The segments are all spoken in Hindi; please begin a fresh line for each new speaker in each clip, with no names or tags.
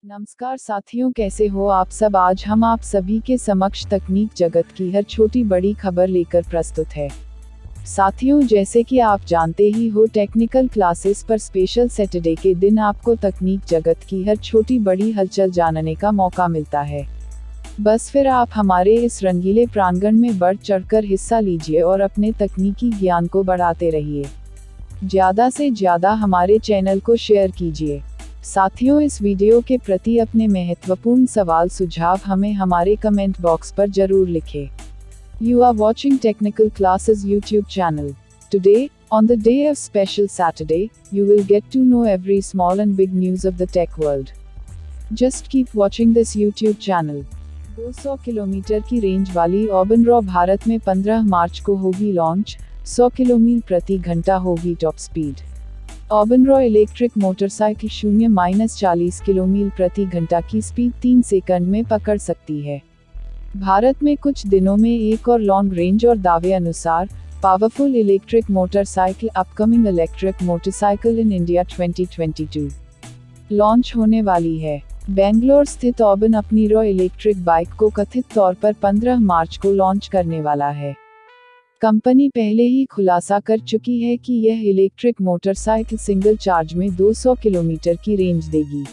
नमस्कार साथियों, कैसे हो आप सब। आज हम आप सभी के समक्ष तकनीक जगत की हर छोटी बड़ी खबर लेकर प्रस्तुत है। साथियों, जैसे कि आप जानते ही हो, टेक्निकल क्लासेस पर स्पेशल सैटरडे के दिन आपको तकनीक जगत की हर छोटी बड़ी हलचल जानने का मौका मिलता है। बस फिर आप हमारे इस रंगीले प्रांगण में बढ़ चढ़कर हिस्सा लीजिए और अपने तकनीकी ज्ञान को बढ़ाते रहिए। ज़्यादा से ज़्यादा हमारे चैनल को शेयर कीजिए। साथियों, इस वीडियो के प्रति अपने महत्वपूर्ण सवाल सुझाव हमें हमारे कमेंट बॉक्स पर जरूर लिखें। You are watching Technical Classes YouTube channel. Today, on the day of special Saturday, you will get to know every small and big news of the tech world. Just keep watching this YouTube channel. 200 kilometre की रेंज वाली ऑबनरॉ भारत में 15 मार्च को होगी लॉन्च। 100 किलोमीटर प्रति घंटा होगी top speed. Oben Rorr electric motorcycle 0-40 kilometre प्रति घंटा की स्पीड 3 सेकंड में पकड़ सकती है। भारत में कुछ दिनों में एक और लॉन्ग रेंज और दावे अनुसार powerful electric motorcycle upcoming electric motorcycle in India 2022 launch होने वाली है। बेंगलोर स्थित ऑबन अपनी रॉ इलेक्ट्रिक बाइक को कथित तौर पर 15 मार्च को लॉन्च करने वाला है। कंपनी पहले ही खुलासा कर चुकी है कि यह इलेक्ट्रिक मोटरसाइकिल सिंगल चार्ज में 200 किलोमीटर की रेंज देगी।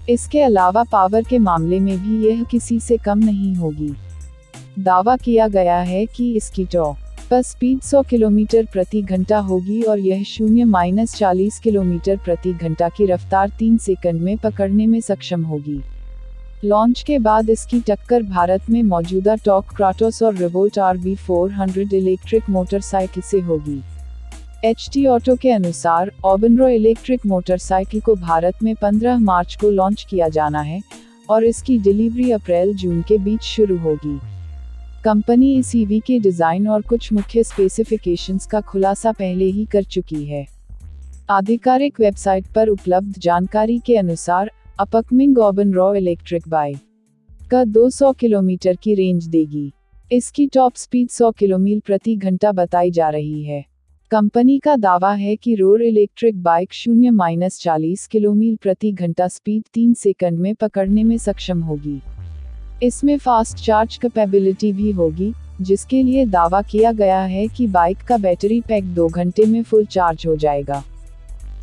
इसके अलावा पावर के मामले में भी यह किसी से कम नहीं होगी। दावा किया गया है कि इसकी टॉप पर स्पीड 100 किलोमीटर प्रति घंटा होगी और यह 0-40 किलोमीटर प्रति घंटा की रफ्तार 3 सेकंड में पकड़ने में सक्षम होगी। लॉन्च के बाद इसकी टक्कर भारत में मौजूदा टॉर्क क्राटोस और रिवोल्ट RV400 इलेक्ट्रिक मोटरसाइकिल से होगी। HT ऑटो के अनुसार ऑबनरॉ इलेक्ट्रिक मोटरसाइकिल को भारत में 15 मार्च को लॉन्च किया जाना है और इसकी डिलीवरी अप्रैल-जून के बीच शुरू होगी। कंपनी इस EV के डिज़ाइन और कुछ मुख्य स्पेसिफिकेशंस का खुलासा पहले ही कर चुकी है। आधिकारिक वेबसाइट पर उपलब्ध जानकारी के अनुसार अपकमिंग ऑबनरॉ इलेक्ट्रिक बाइक का 200 किलोमीटर की रेंज देगी। इसकी टॉप स्पीड 100 किलोमीटर प्रति घंटा बताई जा रही है। कंपनी का दावा है कि रोर इलेक्ट्रिक बाइक 0-40 किलोमीटर प्रति घंटा स्पीड 3 सेकंड में पकड़ने में सक्षम होगी। इसमें फास्ट चार्ज कैपेबिलिटी भी होगी, जिसके लिए दावा किया गया है कि बाइक का बैटरी पैक 2 घंटे में फुल चार्ज हो जाएगा।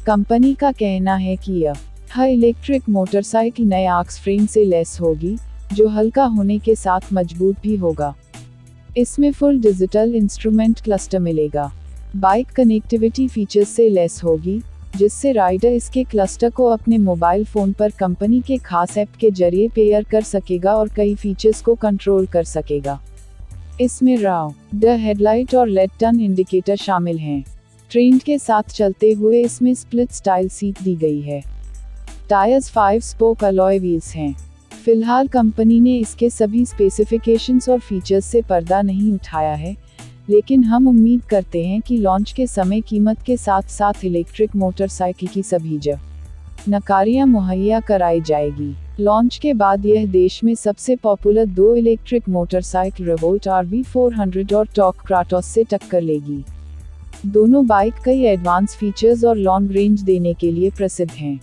कंपनी का कहना है कि यह इलेक्ट्रिक मोटरसाइकिल नए आर्क्स फ्रेम से लैस होगी, जो हल्का होने के साथ मजबूत भी होगा। इसमें फुल डिजिटल इंस्ट्रूमेंट क्लस्टर मिलेगा। बाइक कनेक्टिविटी फीचर्स से लैस होगी, जिससे राइडर इसके क्लस्टर को अपने मोबाइल फोन पर कंपनी के खास ऐप के जरिए पेयर कर सकेगा और कई फीचर्स को कंट्रोल कर सकेगा। इसमें द हेडलाइट और लेड टर्न इंडिकेटर शामिल हैं। ट्रेंड के साथ चलते हुए इसमें स्प्लिट स्टाइल सीट दी गई है। टायर्स 5 स्पोक अलॉय व्हील्स हैं। फिलहाल कंपनी ने इसके सभी स्पेसिफिकेशंस और फीचर्स से पर्दा नहीं उठाया है, लेकिन हम उम्मीद करते हैं कि लॉन्च के समय कीमत के साथ साथ इलेक्ट्रिक मोटरसाइकिल की सभी जानकारियां मुहैया कराई जाएगी। लॉन्च के बाद यह देश में सबसे popular 2 electric motorcycle revolt RV400 और टॉर्क क्राटोस से टक्कर लेगी। दोनों बाइक कई एडवांस फीचर्स और लॉन्ग रेंज देने के लिए प्रसिद्ध हैं।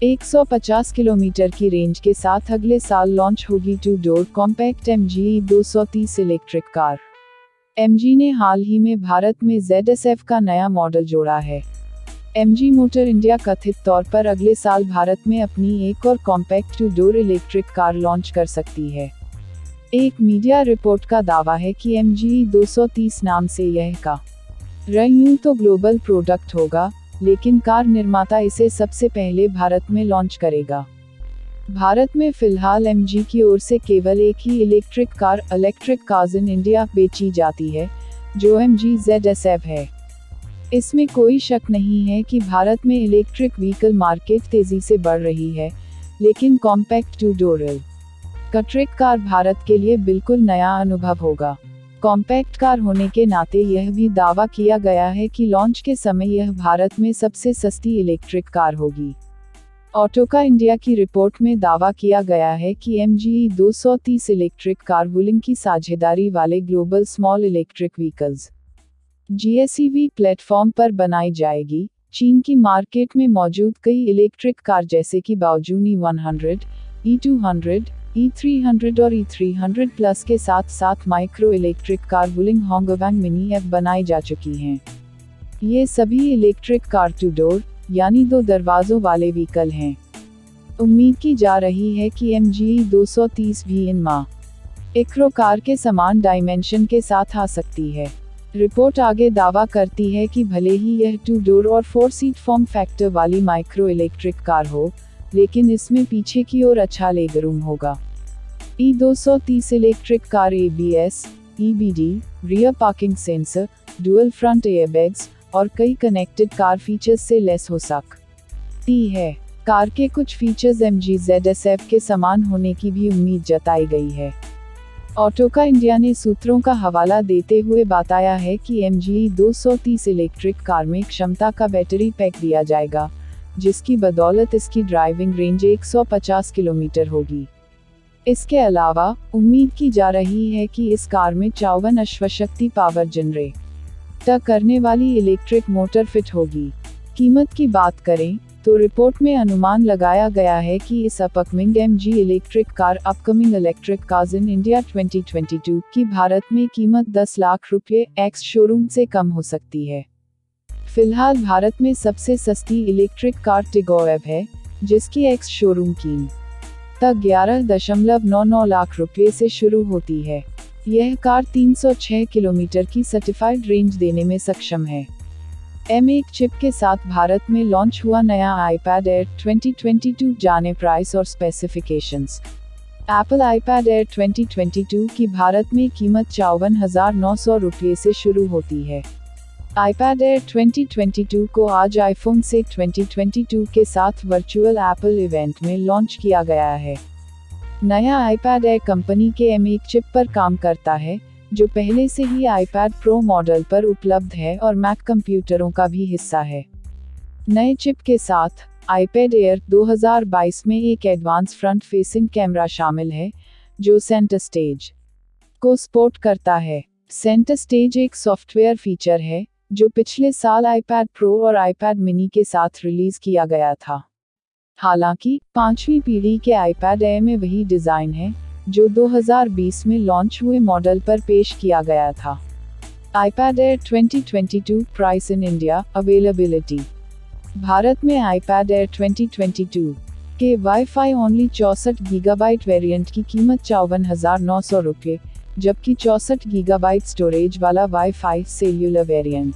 150 किलोमीटर की रेंज के साथ अगले साल लॉन्च होगी 2 door compact MG 230 electric car. MG ने हाल ही में भारत में ZSF का नया मॉडल जोड़ा है। MG मोटर इंडिया कथित तौर पर अगले साल भारत में अपनी एक और compact 2 door electric car launch कर सकती है। एक मीडिया रिपोर्ट का दावा है कि MG 230 नाम से यह कार यूं तो ग्लोबल प्रोडक्ट होगा, लेकिन कार निर्माता इसे सबसे पहले भारत में लॉन्च करेगा। भारत में फिलहाल MG की ओर से केवल एक ही इलेक्ट्रिक कार्स इन इंडिया बेची जाती है, जो MG ZSF है। इसमें कोई शक नहीं है कि भारत में इलेक्ट्रिक व्हीकल मार्केट तेजी से बढ़ रही है, लेकिन compact 2 door electric car Bharat के लिए बिल्कुल नया अनुभव होगा। कॉम्पैक्ट कार होने के नाते यह भी दावा किया गया है कि लॉन्च के समय यह भारत में सबसे सस्ती इलेक्ट्रिक कार होगी। ऑटोका इंडिया की रिपोर्ट में दावा किया गया है कि MG 230 इलेक्ट्रिक कार वुलिंग की साझेदारी वाले global small electric vehicles GSEV platform पर बनाई जाएगी, चीन की मार्केट में मौजूद कई इलेक्ट्रिक कार जैसे कि बाओजून E100, E200, E300 और E300 प्लस के साथ साथ micro electric car Wuling Hongguang mini F बनाई जा चुकी हैं। ये सभी इलेक्ट्रिक कार 2 डोर यानी 2 दरवाजों वाले व्हीकल हैं। उम्मीद की जा रही है कि MG 230 भी इन माइक्रो कार के समान डायमेंशन के साथ आ सकती है। रिपोर्ट आगे दावा करती है कि भले ही यह 2 डोर और 4 सीट फॉर्म फैक्टर वाली माइक्रो इलेक्ट्रिक कार हो, लेकिन इसमें पीछे की ओर अच्छा लेगरूम होगा। E230 electric car ABS, EBD, rear parking sensor, dual front airbags और कई कनेक्टेड कार फीचर्स से लेस हो सकती है। कार के कुछ फीचर्स MG ZS-F के समान होने की भी उम्मीद जताई गई है। ऑटोका इंडिया ने सूत्रों का हवाला देते हुए बताया है कि MG 230 इलेक्ट्रिक कार में क्षमता का बैटरी पैक दिया जाएगा, जिसकी बदौलत इसकी ड्राइविंग रेंज 150 किलोमीटर होगी। इसके अलावा उम्मीद की जा रही है कि इस कार में 54 अश्वशक्ति पावर जनरेट करने वाली इलेक्ट्रिक मोटर फिट होगी। कीमत की बात करें तो रिपोर्ट में अनुमान लगाया गया है कि इस upcoming MG electric car upcoming electric cars in India 2022 की भारत में कीमत 10 लाख रुपये एक्स शोरूम से कम हो सकती है। फिलहाल भारत में सबसे सस्ती इलेक्ट्रिक कार टिगोर है, जिसकी एक्स शोरूम कीमत 11.99 लाख रुपये से शुरू होती है। यह कार 306 किलोमीटर की सर्टिफाइड रेंज देने में सक्षम है। M1 चिप के साथ भारत में लॉन्च हुआ नया iPad Air 2022 जाने प्राइस और स्पेसिफिकेशंस। Apple iPad Air 2022 की भारत में कीमत 54,900 रुपये से शुरू होती है। iPad Air 2022 को आज iPhone से 2022 के साथ वर्चुअल Apple इवेंट में लॉन्च किया गया है। नया iPad Air कंपनी के M1 चिप पर काम करता है, जो पहले से ही iPad Pro मॉडल पर उपलब्ध है और Mac कंप्यूटरों का भी हिस्सा है। नए चिप के साथ iPad Air 2022 में एक एडवांस फ्रंट फेसिंग कैमरा शामिल है, जो सेंटर स्टेज को सपोर्ट करता है। सेंटर स्टेज एक सॉफ्टवेयर फीचर है, जो पिछले साल iPad Pro और iPad mini के साथ रिलीज किया गया था। हालांकि 5वीं पीढ़ी के iPad Air में वही डिज़ाइन है, जो 2020 में लॉन्च हुए मॉडल पर पेश किया गया था। iPad Air 2022 price in India availability. Bharat में iPad Air 2022 के वाईफाई ओनली 64 गीगाबाइट वेरिएंट की कीमत 54,900 रुपये, जबकि 64 गीगाबाइट स्टोरेज वाला वाईफाई सेल्यूलर वेरिएंट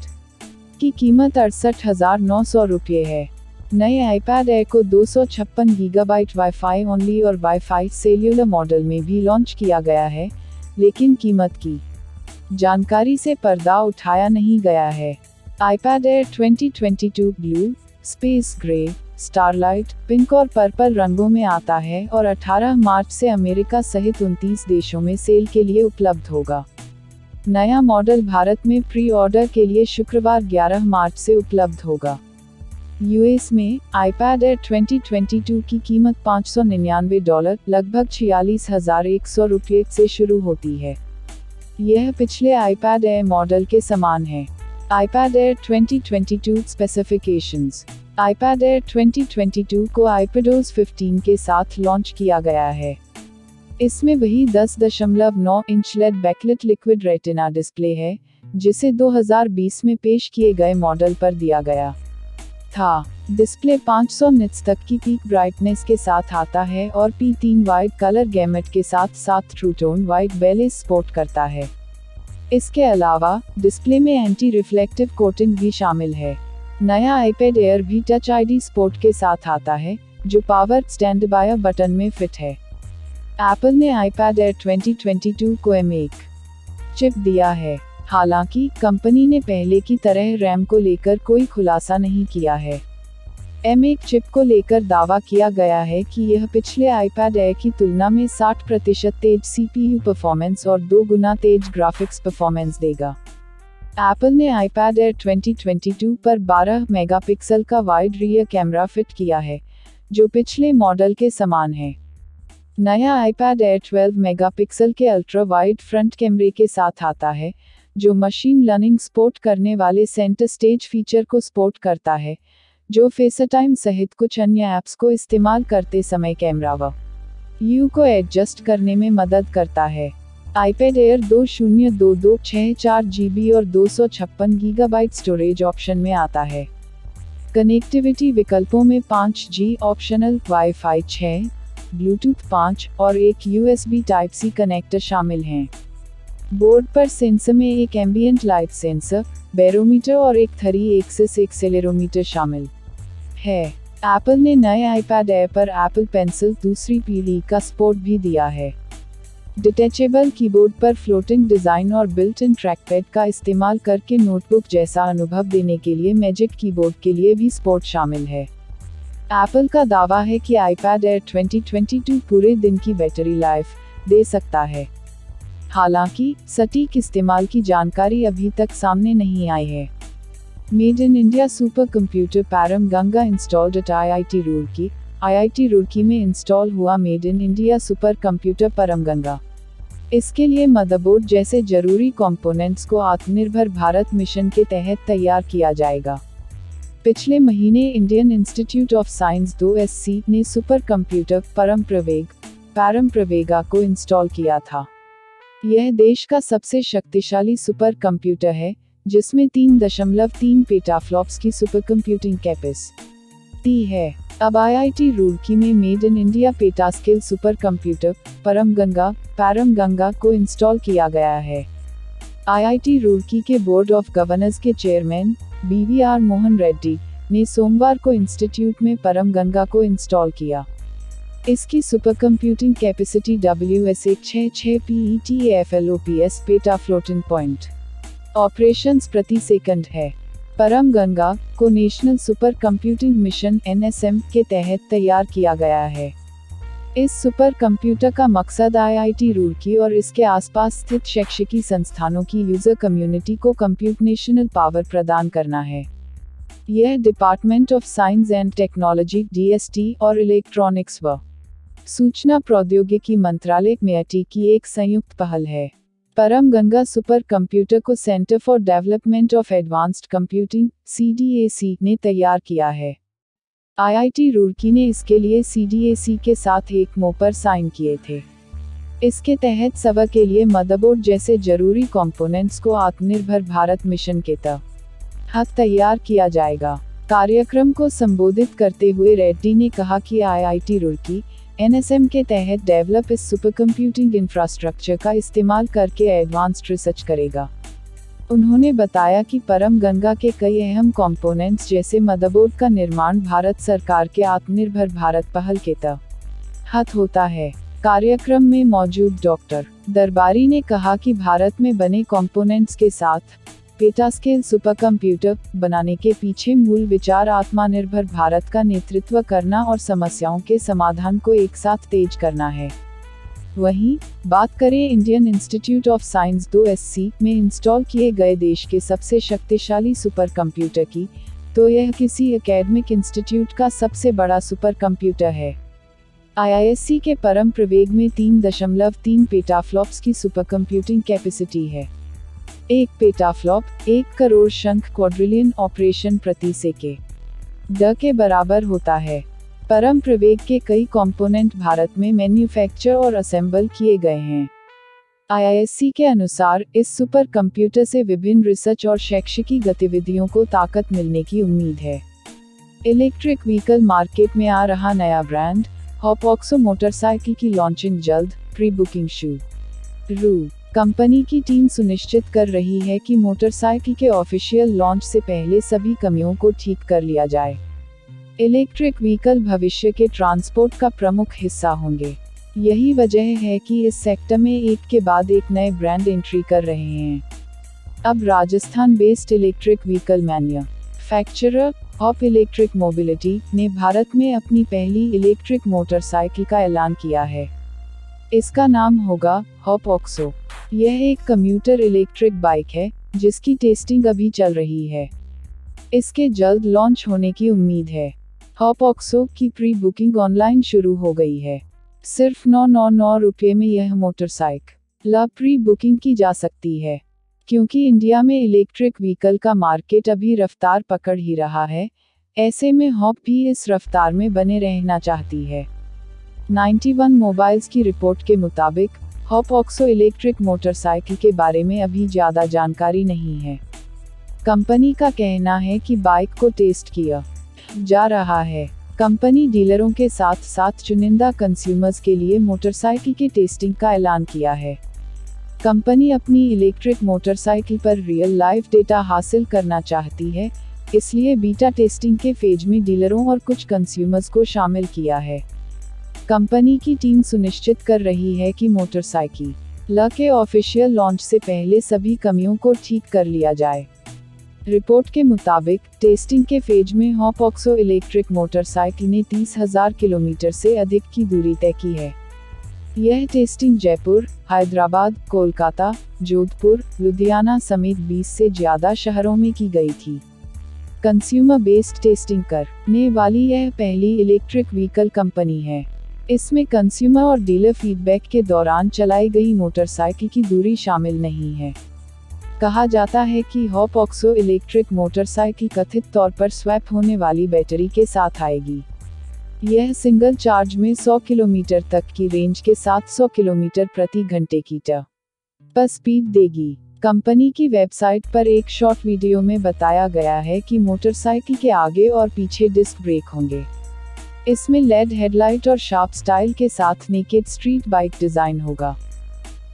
की कीमत 68,900 रुपये है। नए iPad Air को 256 गीगाबाइट वाईफाई ओनली और वाईफाई सेल्यूलर मॉडल में भी लॉन्च किया गया है, लेकिन कीमत की जानकारी से पर्दा उठाया नहीं गया है। iPad Air 2022 blue, space grey, starlight, pink और पर्पल रंगों में आता है और 18 मार्च से अमेरिका सहित 29 देशों में सेल के लिए उपलब्ध होगा। नया मॉडल भारत में प्री ऑर्डर के लिए शुक्रवार 11 मार्च से उपलब्ध होगा। यूएस में iPad Air 2022 की कीमत $599 लगभग 46,100 रुपये से शुरू होती है। यह पिछले iPad Air मॉडल के समान है। iPad Air 2022 specifications. iPad Air 2022 को iPadOS 15 के साथ लॉन्च किया गया है। इसमें वही 10.9 inch LED backlit liquid retina display है, जिसे 2020 में पेश किए गए मॉडल पर दिया गया था। डिस्प्ले 500 निट्स तक की पीक ब्राइटनेस के साथ आता है और P3 वाइड कलर गैमेट के साथ साथ true tone white balance support करता है। इसके अलावा डिस्प्ले में एंटी रिफ्लेक्टिव कोटिंग भी शामिल है। नया iPad Air भी टच ID सपोर्ट के साथ आता है, जो पावर स्टैंड बाय बटन में फिट है। एप्पल ने iPad Air 2022 को M1 चिप दिया है। हालांकि कंपनी ने पहले की तरह रैम को लेकर कोई खुलासा नहीं किया है। M1 चिप को लेकर दावा किया गया है कि यह पिछले iPad Air की तुलना में 60% तेज CPU परफॉर्मेंस और 2 गुना तेज ग्राफिक्स परफॉर्मेंस देगा। एप्पल ने iPad Air 2022 पर 12 मेगापिक्सल का वाइड रियर कैमरा फिट किया है, जो पिछले मॉडल के समान है। नया iPad Air 12 मेगापिक्सल के अल्ट्रा वाइड फ्रंट कैमरे के साथ आता है, जो मशीन लर्निंग सपोर्ट करने वाले सेंटर स्टेज फीचर को सपोर्ट करता है, जो फेसटाइम सहित कुछ अन्य ऐप्स को इस्तेमाल करते समय कैमरा व व्यू को एडजस्ट करने में मदद करता है। iPad Air 202264 GB और 256 GB स्टोरेज ऑप्शन में आता है। कनेक्टिविटी विकल्पों में 5G ऑप्शनल, वाईफाई 6, ब्लूटूथ 5 और एक USB Type-C कनेक्टर शामिल हैं। बोर्ड पर सेंसर में एक एम्बिएंट लाइट सेंसर, बैरोमीटर और एक 3 एक्सिस एक्सेलेरोमीटर शामिल है। एप्पल ने नए iPad Air पर Apple Pencil दूसरी पीढ़ी का सपोर्ट भी दिया है। डिटैचेबल कीबोर्ड पर फ्लोटिंग डिज़ाइन और बिल्ट इन ट्रैकपैड का इस्तेमाल करके नोटबुक जैसा अनुभव देने के लिए मैजिक कीबोर्ड के लिए भी सपोर्ट शामिल है। एप्पल का दावा है कि iPad Air 2022 पूरे दिन की बैटरी लाइफ दे सकता है। हालांकि सटीक इस्तेमाल की जानकारी अभी तक सामने नहीं आई है। Made in India super computer param Ganga installed eight IIT Roorkee. IIT Roorkee में इंस्टॉल हुआ made in India super computer Param Ganga. इसके लिए मदरबोर्ड जैसे जरूरी कंपोनेंट्स को आत्मनिर्भर भारत मिशन के तहत तैयार किया जाएगा। पिछले महीने Indian institute of science 2SC ने सुपर कंप्यूटर पैरम प्रवेगा को इंस्टॉल किया था। यह देश का सबसे शक्तिशाली सुपर कंप्यूटर है, जिसमें 3.3 पेटाफ्लॉप्स की सुपर कंप्यूटिंग कैपेसिटी है। अब IIT रूड़की में made in India petascale super computer Param Ganga को इंस्टॉल किया गया है। IIT रूड़की के बोर्ड ऑफ गवर्नर्स के चेयरमैन BVR मोहन रेड्डी ने सोमवार को इंस्टीट्यूट में परम गंगा को इंस्टॉल किया। इसकी super computing capacity WS166 PETAFLOPS peta floating point operations प्रति सेकंड है। परम गंगा को national super computing mission NSM के तहत तैयार किया गया है। इस सुपर कंप्यूटर का मकसद IIT रूड़की और इसके आसपास स्थित शैक्षिकी संस्थानों की यूजर कम्युनिटी को कंप्यूटेशनल पावर प्रदान करना है। यह department of science and technology DST और इलेक्ट्रॉनिक्स व सूचना प्रौद्योगिकी मंत्रालय MIT की एक संयुक्त पहल है। परम गंगा सुपर कंप्यूटर को centre for development of advanced computing CDAC ने तैयार किया है। IIT रूड़की ने इसके लिए CDAC के साथ एक MOU पर साइन किए थे। इसके तहत सवा के लिए मदरबोर्ड जैसे जरूरी कंपोनेंट्स को आत्मनिर्भर भारत मिशन के तहत तैयार किया जाएगा। कार्यक्रम को संबोधित करते हुए रेड्डी ने कहा कि IIT रूड़की NSM के तहत डेवलप इस सुपर कंप्यूटिंग इंफ्रास्ट्रक्चर का इस्तेमाल करके एडवांस्ड रिसर्च करेगा। उन्होंने बताया कि परम गंगा के कई अहम कंपोनेंट्स जैसे मदरबोर्ड का निर्माण भारत सरकार के आत्मनिर्भर भारत पहल के तहत होता है। कार्यक्रम में मौजूद डॉक्टर दरबारी ने कहा कि भारत में बने कंपोनेंट्स के साथ पेटास्केल सुपर कंप्यूटर बनाने के पीछे मूल विचार आत्मनिर्भर भारत का नेतृत्व करना और समस्याओं के समाधान को एक साथ तेज करना है। वहीं बात करें Indian institute of science 2SC में इंस्टॉल किए गए देश के सबसे शक्तिशाली सुपर कंप्यूटर की, तो यह किसी एकेडमिक इंस्टीट्यूट का सबसे बड़ा सुपर कंप्यूटर है। IISc के परम प्रवेग में 3.3 पेटाफ्लॉप्स की सुपर कंप्यूटिंग कैपेसिटी है। एक पेटाफ्लॉप 1 करोड़ शंख क्वाड्रिलियन ऑपरेशन प्रति सेकेंड के बराबर होता है। परम प्रवेग के कई कंपोनेंट भारत में मैन्युफैक्चर और असेंबल किए गए हैं। IISc के अनुसार इस सुपर कंप्यूटर से विभिन्न रिसर्च और शैक्षिकी गतिविधियों को ताकत मिलने की उम्मीद है। इलेक्ट्रिक व्हीकल मार्केट में आ रहा नया ब्रांड हॉपऑक्सो मोटरसाइकिल की लॉन्चिंग जल्द, प्री बुकिंग शुरू। कंपनी की टीम सुनिश्चित कर रही है कि मोटरसाइकिल के ऑफिशियल लॉन्च से पहले सभी कमियों को ठीक कर लिया जाए। इलेक्ट्रिक व्हीकल भविष्य के ट्रांसपोर्ट का प्रमुख हिस्सा होंगे। यही वजह है कि इस सेक्टर में एक के बाद एक नए ब्रांड एंट्री कर रहे हैं। अब Rajasthan based electric vehicle manufacturer hop electric mobility ने भारत में अपनी पहली इलेक्ट्रिक मोटरसाइकिल का ऐलान किया है। इसका नाम होगा हॉपऑक्सो। यह एक कम्यूटर इलेक्ट्रिक बाइक है, जिसकी टेस्टिंग अभी चल रही है। इसके जल्द लॉन्च होने की उम्मीद है। हॉपऑक्सो की प्री बुकिंग ऑनलाइन शुरू हो गई है। सिर्फ 999 रुपये में यह मोटरसाइकिल प्री बुकिंग की जा सकती है। क्योंकि इंडिया में इलेक्ट्रिक व्हीकल का मार्केट अभी रफ्तार पकड़ ही रहा है, ऐसे में हॉप भी इस रफ्तार में बने रहना चाहती है। 91 मोबाइल्स की रिपोर्ट के मुताबिक हॉप ऑक्सो इलेक्ट्रिक मोटरसाइकिल के बारे में अभी ज़्यादा जानकारी नहीं है। कंपनी का कहना है कि बाइक को टेस्ट किया जा रहा है। कंपनी डीलरों के साथ साथ चुनिंदा कंज्यूमर्स के लिए मोटरसाइकिल की टेस्टिंग का ऐलान किया है। कंपनी अपनी इलेक्ट्रिक मोटरसाइकिल पर रियल लाइफ डेटा हासिल करना चाहती है, इसलिए बीटा टेस्टिंग के फेज में डीलरों और कुछ कंज्यूमर्स को शामिल किया है। कंपनी की टीम सुनिश्चित कर रही है कि मोटरसाइकिल के ऑफिशियल लॉन्च से पहले सभी कमियों को ठीक कर लिया जाए। रिपोर्ट के मुताबिक टेस्टिंग के फेज में हॉप ऑक्सो इलेक्ट्रिक मोटरसाइकिल ने 30,000 किलोमीटर से अधिक की दूरी तय की है। यह टेस्टिंग जयपुर, हैदराबाद, कोलकाता, जोधपुर, लुधियाना समेत 20 से ज़्यादा शहरों में की गई थी। कंज्यूमर बेस्ड टेस्टिंग करने वाली यह पहली इलेक्ट्रिक व्हीकल कंपनी है। इसमें कंज्यूमर और डीलर फीडबैक के दौरान चलाई गई मोटरसाइकिल की दूरी शामिल नहीं है। कहा जाता है कि हॉप ऑक्सो इलेक्ट्रिक मोटरसाइकिल कथित तौर पर स्वैप होने वाली बैटरी के साथ आएगी। यह सिंगल चार्ज में 100 किलोमीटर तक की रेंज के साथ 100 किलोमीटर प्रति घंटे की पर स्पीड देगी। कंपनी की वेबसाइट पर एक शॉर्ट वीडियो में बताया गया है कि मोटरसाइकिल के आगे और पीछे डिस्क ब्रेक होंगे। इसमें लेड हेडलाइट और शार्प स्टाइल के साथ नेकेड स्ट्रीट बाइक डिजाइन होगा।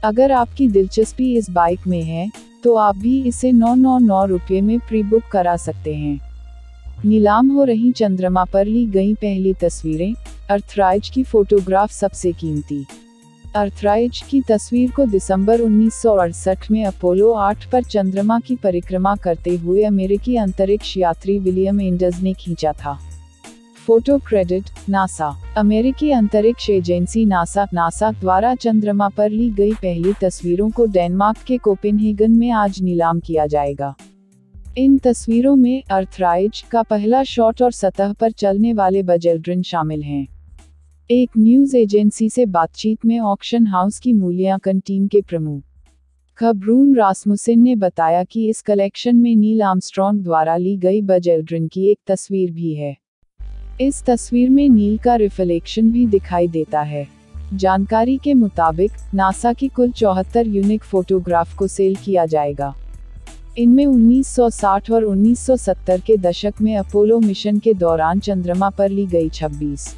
अगर आपकी दिलचस्पी इस बाइक में है तो आप भी इसे 999 रुपये में प्री बुक करा सकते हैं। नीलाम हो रही चंद्रमा पर ली गई पहली तस्वीरें। अर्थराइज की फोटोग्राफ सबसे कीमती। अर्थराइज की तस्वीर को दिसंबर 1968 में अपोलो 8 पर चंद्रमा की परिक्रमा करते हुए अमेरिकी अंतरिक्ष यात्री विलियम एंडर्स ने खींचा था। Photo credit NASA. अमेरिकी अंतरिक्ष एजेंसी नासा द्वारा चंद्रमा पर ली गई पहली तस्वीरों को डेनमार्क के कोपेनहेगन में आज नीलाम किया जाएगा। इन तस्वीरों में अर्थराइज का पहला शॉट और सतह पर चलने वाले बज एल्ड्रिन शामिल हैं। एक न्यूज एजेंसी से बातचीत में ऑक्शन हाउस की मूल्यांकन टीम के प्रमुख ब्रून रासमुसेन ने बताया कि इस कलेक्शन में नील आर्मस्ट्रॉन्ग द्वारा ली गई बज एल्ड्रिन की एक तस्वीर भी है। इस तस्वीर में नील का रिफ्लेक्शन भी दिखाई देता है। जानकारी के मुताबिक नासा की कुल 74 यूनिक फोटोग्राफ को सेल किया जाएगा। इनमें 1960 और 1970 के दशक में अपोलो मिशन के दौरान चंद्रमा पर ली गई 26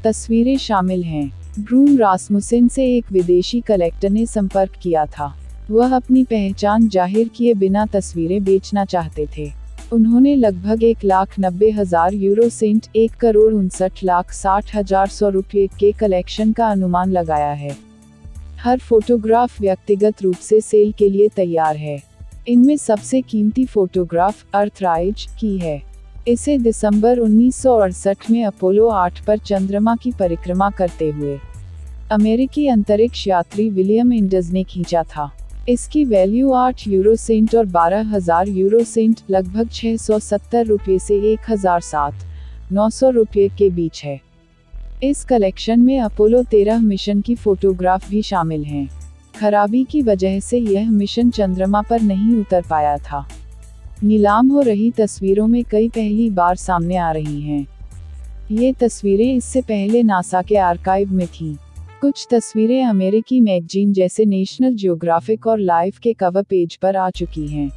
तस्वीरें शामिल हैं। ब्रून रासमुसेन से एक विदेशी कलेक्टर ने संपर्क किया था। वह अपनी पहचान जाहिर किए बिना तस्वीरें बेचना चाहते थे। उन्होंने लगभग 1,90,000 यूरो सेंट 1,59,60,100 रुपये के कलेक्शन का अनुमान लगाया है। हर फोटोग्राफ व्यक्तिगत रूप से सेल के लिए तैयार है। इनमें सबसे कीमती फोटोग्राफ अर्थराइज की है। इसे दिसंबर 1968 में अपोलो 8 पर चंद्रमा की परिक्रमा करते हुए अमेरिकी अंतरिक्ष यात्री विलियम एंडर्स ने खींचा था। इसकी वैल्यू 8 यूरो सेंट और 12,000 यूरो सेंट लगभग 670 रुपये से 1,700-900 रुपये के बीच है। इस कलेक्शन में अपोलो 13 मिशन की फोटोग्राफ भी शामिल हैं। खराबी की वजह से यह मिशन चंद्रमा पर नहीं उतर पाया था। नीलाम हो रही तस्वीरों में कई पहली बार सामने आ रही हैं। ये तस्वीरें इससे पहले नासा के आर्काइव में थीं। कुछ तस्वीरें अमेरिकी मैगजीन जैसे नेशनल ज्योग्राफिक और लाइफ के कवर पेज पर आ चुकी हैं।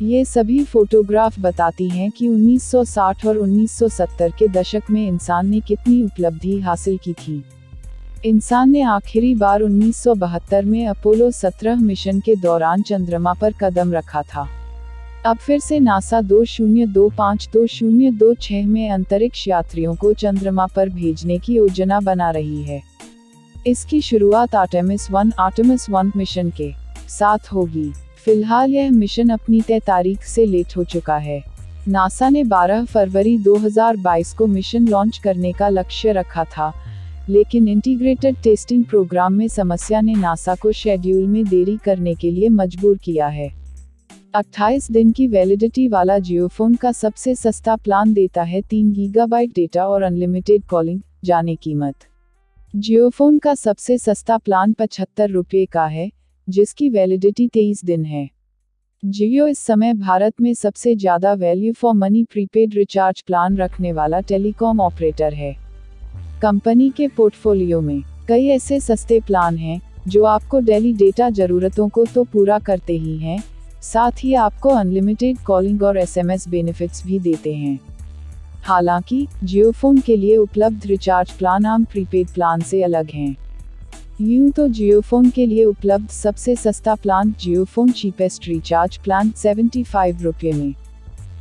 ये सभी फोटोग्राफ बताती हैं कि 1960 और 1970 के दशक में इंसान ने कितनी उपलब्धि हासिल की थी। इंसान ने आखिरी बार 1972 में अपोलो 17 मिशन के दौरान चंद्रमा पर कदम रखा था। अब फिर से नासा 2025-2026 में अंतरिक्ष यात्रियों को चंद्रमा पर भेजने की योजना बना रही है। इसकी शुरुआत आर्टेमिस 1 मिशन के साथ होगी। फिलहाल यह मिशन अपनी तय तारीख से लेट हो चुका है। नासा ने 12 फरवरी 2022 को मिशन लॉन्च करने का लक्ष्य रखा था, लेकिन इंटीग्रेटेड टेस्टिंग प्रोग्राम में समस्या ने नासा को शेड्यूल में देरी करने के लिए मजबूर किया है। 28 दिन की वैलिडिटी वाला जियोफोन का सबसे सस्ता प्लान देता है 3 गीगाबाइट डेटा और अनलिमिटेड कॉलिंग। जाने कीमत। जियोफोन का सबसे सस्ता प्लान 75 रुपये का है, जिसकी वैलिडिटी 23 दिन है। जियो इस समय भारत में सबसे ज़्यादा value for money prepaid recharge plan रखने वाला टेलीकॉम ऑपरेटर है। कंपनी के पोर्टफोलियो में कई ऐसे सस्ते प्लान हैं जो आपको डेली डेटा ज़रूरतों को तो पूरा करते ही हैं, साथ ही आपको अनलिमिटेड कॉलिंग और एसएमएस बेनिफिट्स भी देते हैं। हालांकि जियोफोन के लिए उपलब्ध रिचार्ज प्लान आम प्रीपेड प्लान से अलग हैं। यूं तो जियोफोन के लिए उपलब्ध सबसे सस्ता plan JioPhone cheapest recharge plan 75 रुपये में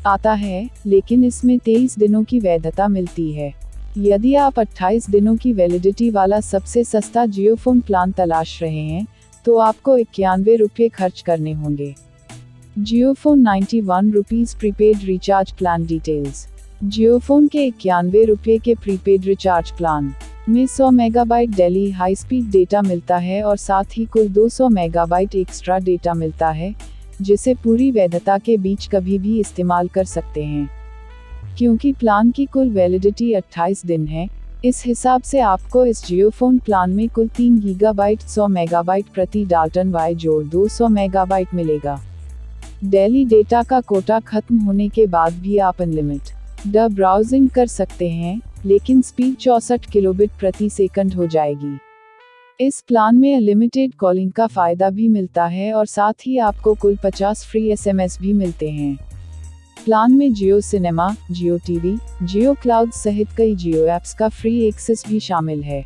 आता है, लेकिन इसमें 23 दिनों की वैधता मिलती है। यदि आप 28 दिनों की वैलिडिटी वाला सबसे सस्ता जियोफोन प्लान तलाश रहे हैं तो आपको 91 रुपये खर्च करने होंगे। JioPhone 91 rupees prepaid recharge plan details. JioPhone के 91 रुपये के प्रीपेड रिचार्ज प्लान में 100 megabyte daily high speed data मिलता है और साथ ही कुल 200 मेगाबाइट एक्स्ट्रा डेटा मिलता है, जिसे पूरी वैधता के बीच कभी भी इस्तेमाल कर सकते हैं। क्योंकि प्लान की कुल वैलिडिटी 28 दिन है, इस हिसाब से आपको इस जियोफोन प्लान में कुल 3 गीगाबाइट 100 मेगाबाइट प्रति डाल्टन वाई जोड़ 200 मेगाबाइट मिलेगा। डेली डेटा का कोटा खत्म होने के बाद भी आप अनलिमिटेड ब्राउजिंग कर सकते हैं, लेकिन स्पीड 64 किलोबिट प्रति सेकंड हो जाएगी। इस प्लान में अनलिमिटेड कॉलिंग का फायदा भी मिलता है और साथ ही आपको कुल 50 फ्री एसएमएस भी मिलते हैं। प्लान में जियो सिनेमा, जियो टीवी, जियो क्लाउड सहित कई जियो ऐप्स का फ्री एक्सेस भी शामिल है।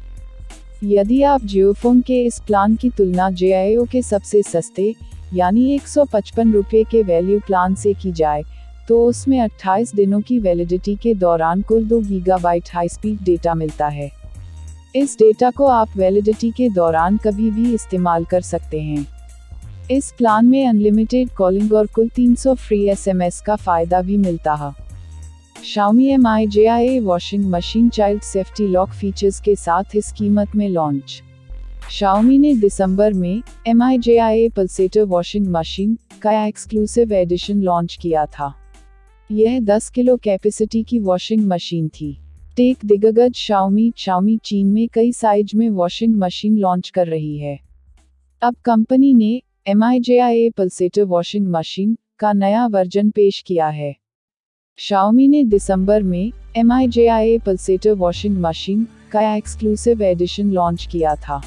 यदि आप जियोफोन के इस प्लान की तुलना जियो के सबसे सस्ते यानी 155 रुपये के वैल्यू प्लान से की जाए तो उसमें 28 दिनों की वैलिडिटी के दौरान कुल 2 गीगाबाइट हाई स्पीड डेटा मिलता है। इस डेटा को आप वैलिडिटी के दौरान कभी भी इस्तेमाल कर सकते हैं। इस प्लान में अनलिमिटेड कॉलिंग और कुल 300 फ्री एसएमएस का फायदा भी मिलता है। Xiaomi Mi JIA washing machine child safety lock features के साथ इस कीमत में लॉन्च। Xiaomi ने दिसंबर में Mi JIA pulsator washing machine का एक्सक्लूसिव एडिशन लॉन्च किया था। यह 10 किलो कैपेसिटी की वॉशिंग मशीन थी। टेक दिग्गज Xiaomi चीन में कई साइज में वॉशिंग मशीन लॉन्च कर रही है। अब कंपनी ने Mi JIA pulsator washing machine का नया वर्जन पेश किया है। Xiaomi ने दिसंबर में Mi JIA pulsator washing machine का एक्सक्लूसिव एडिशन लॉन्च किया था।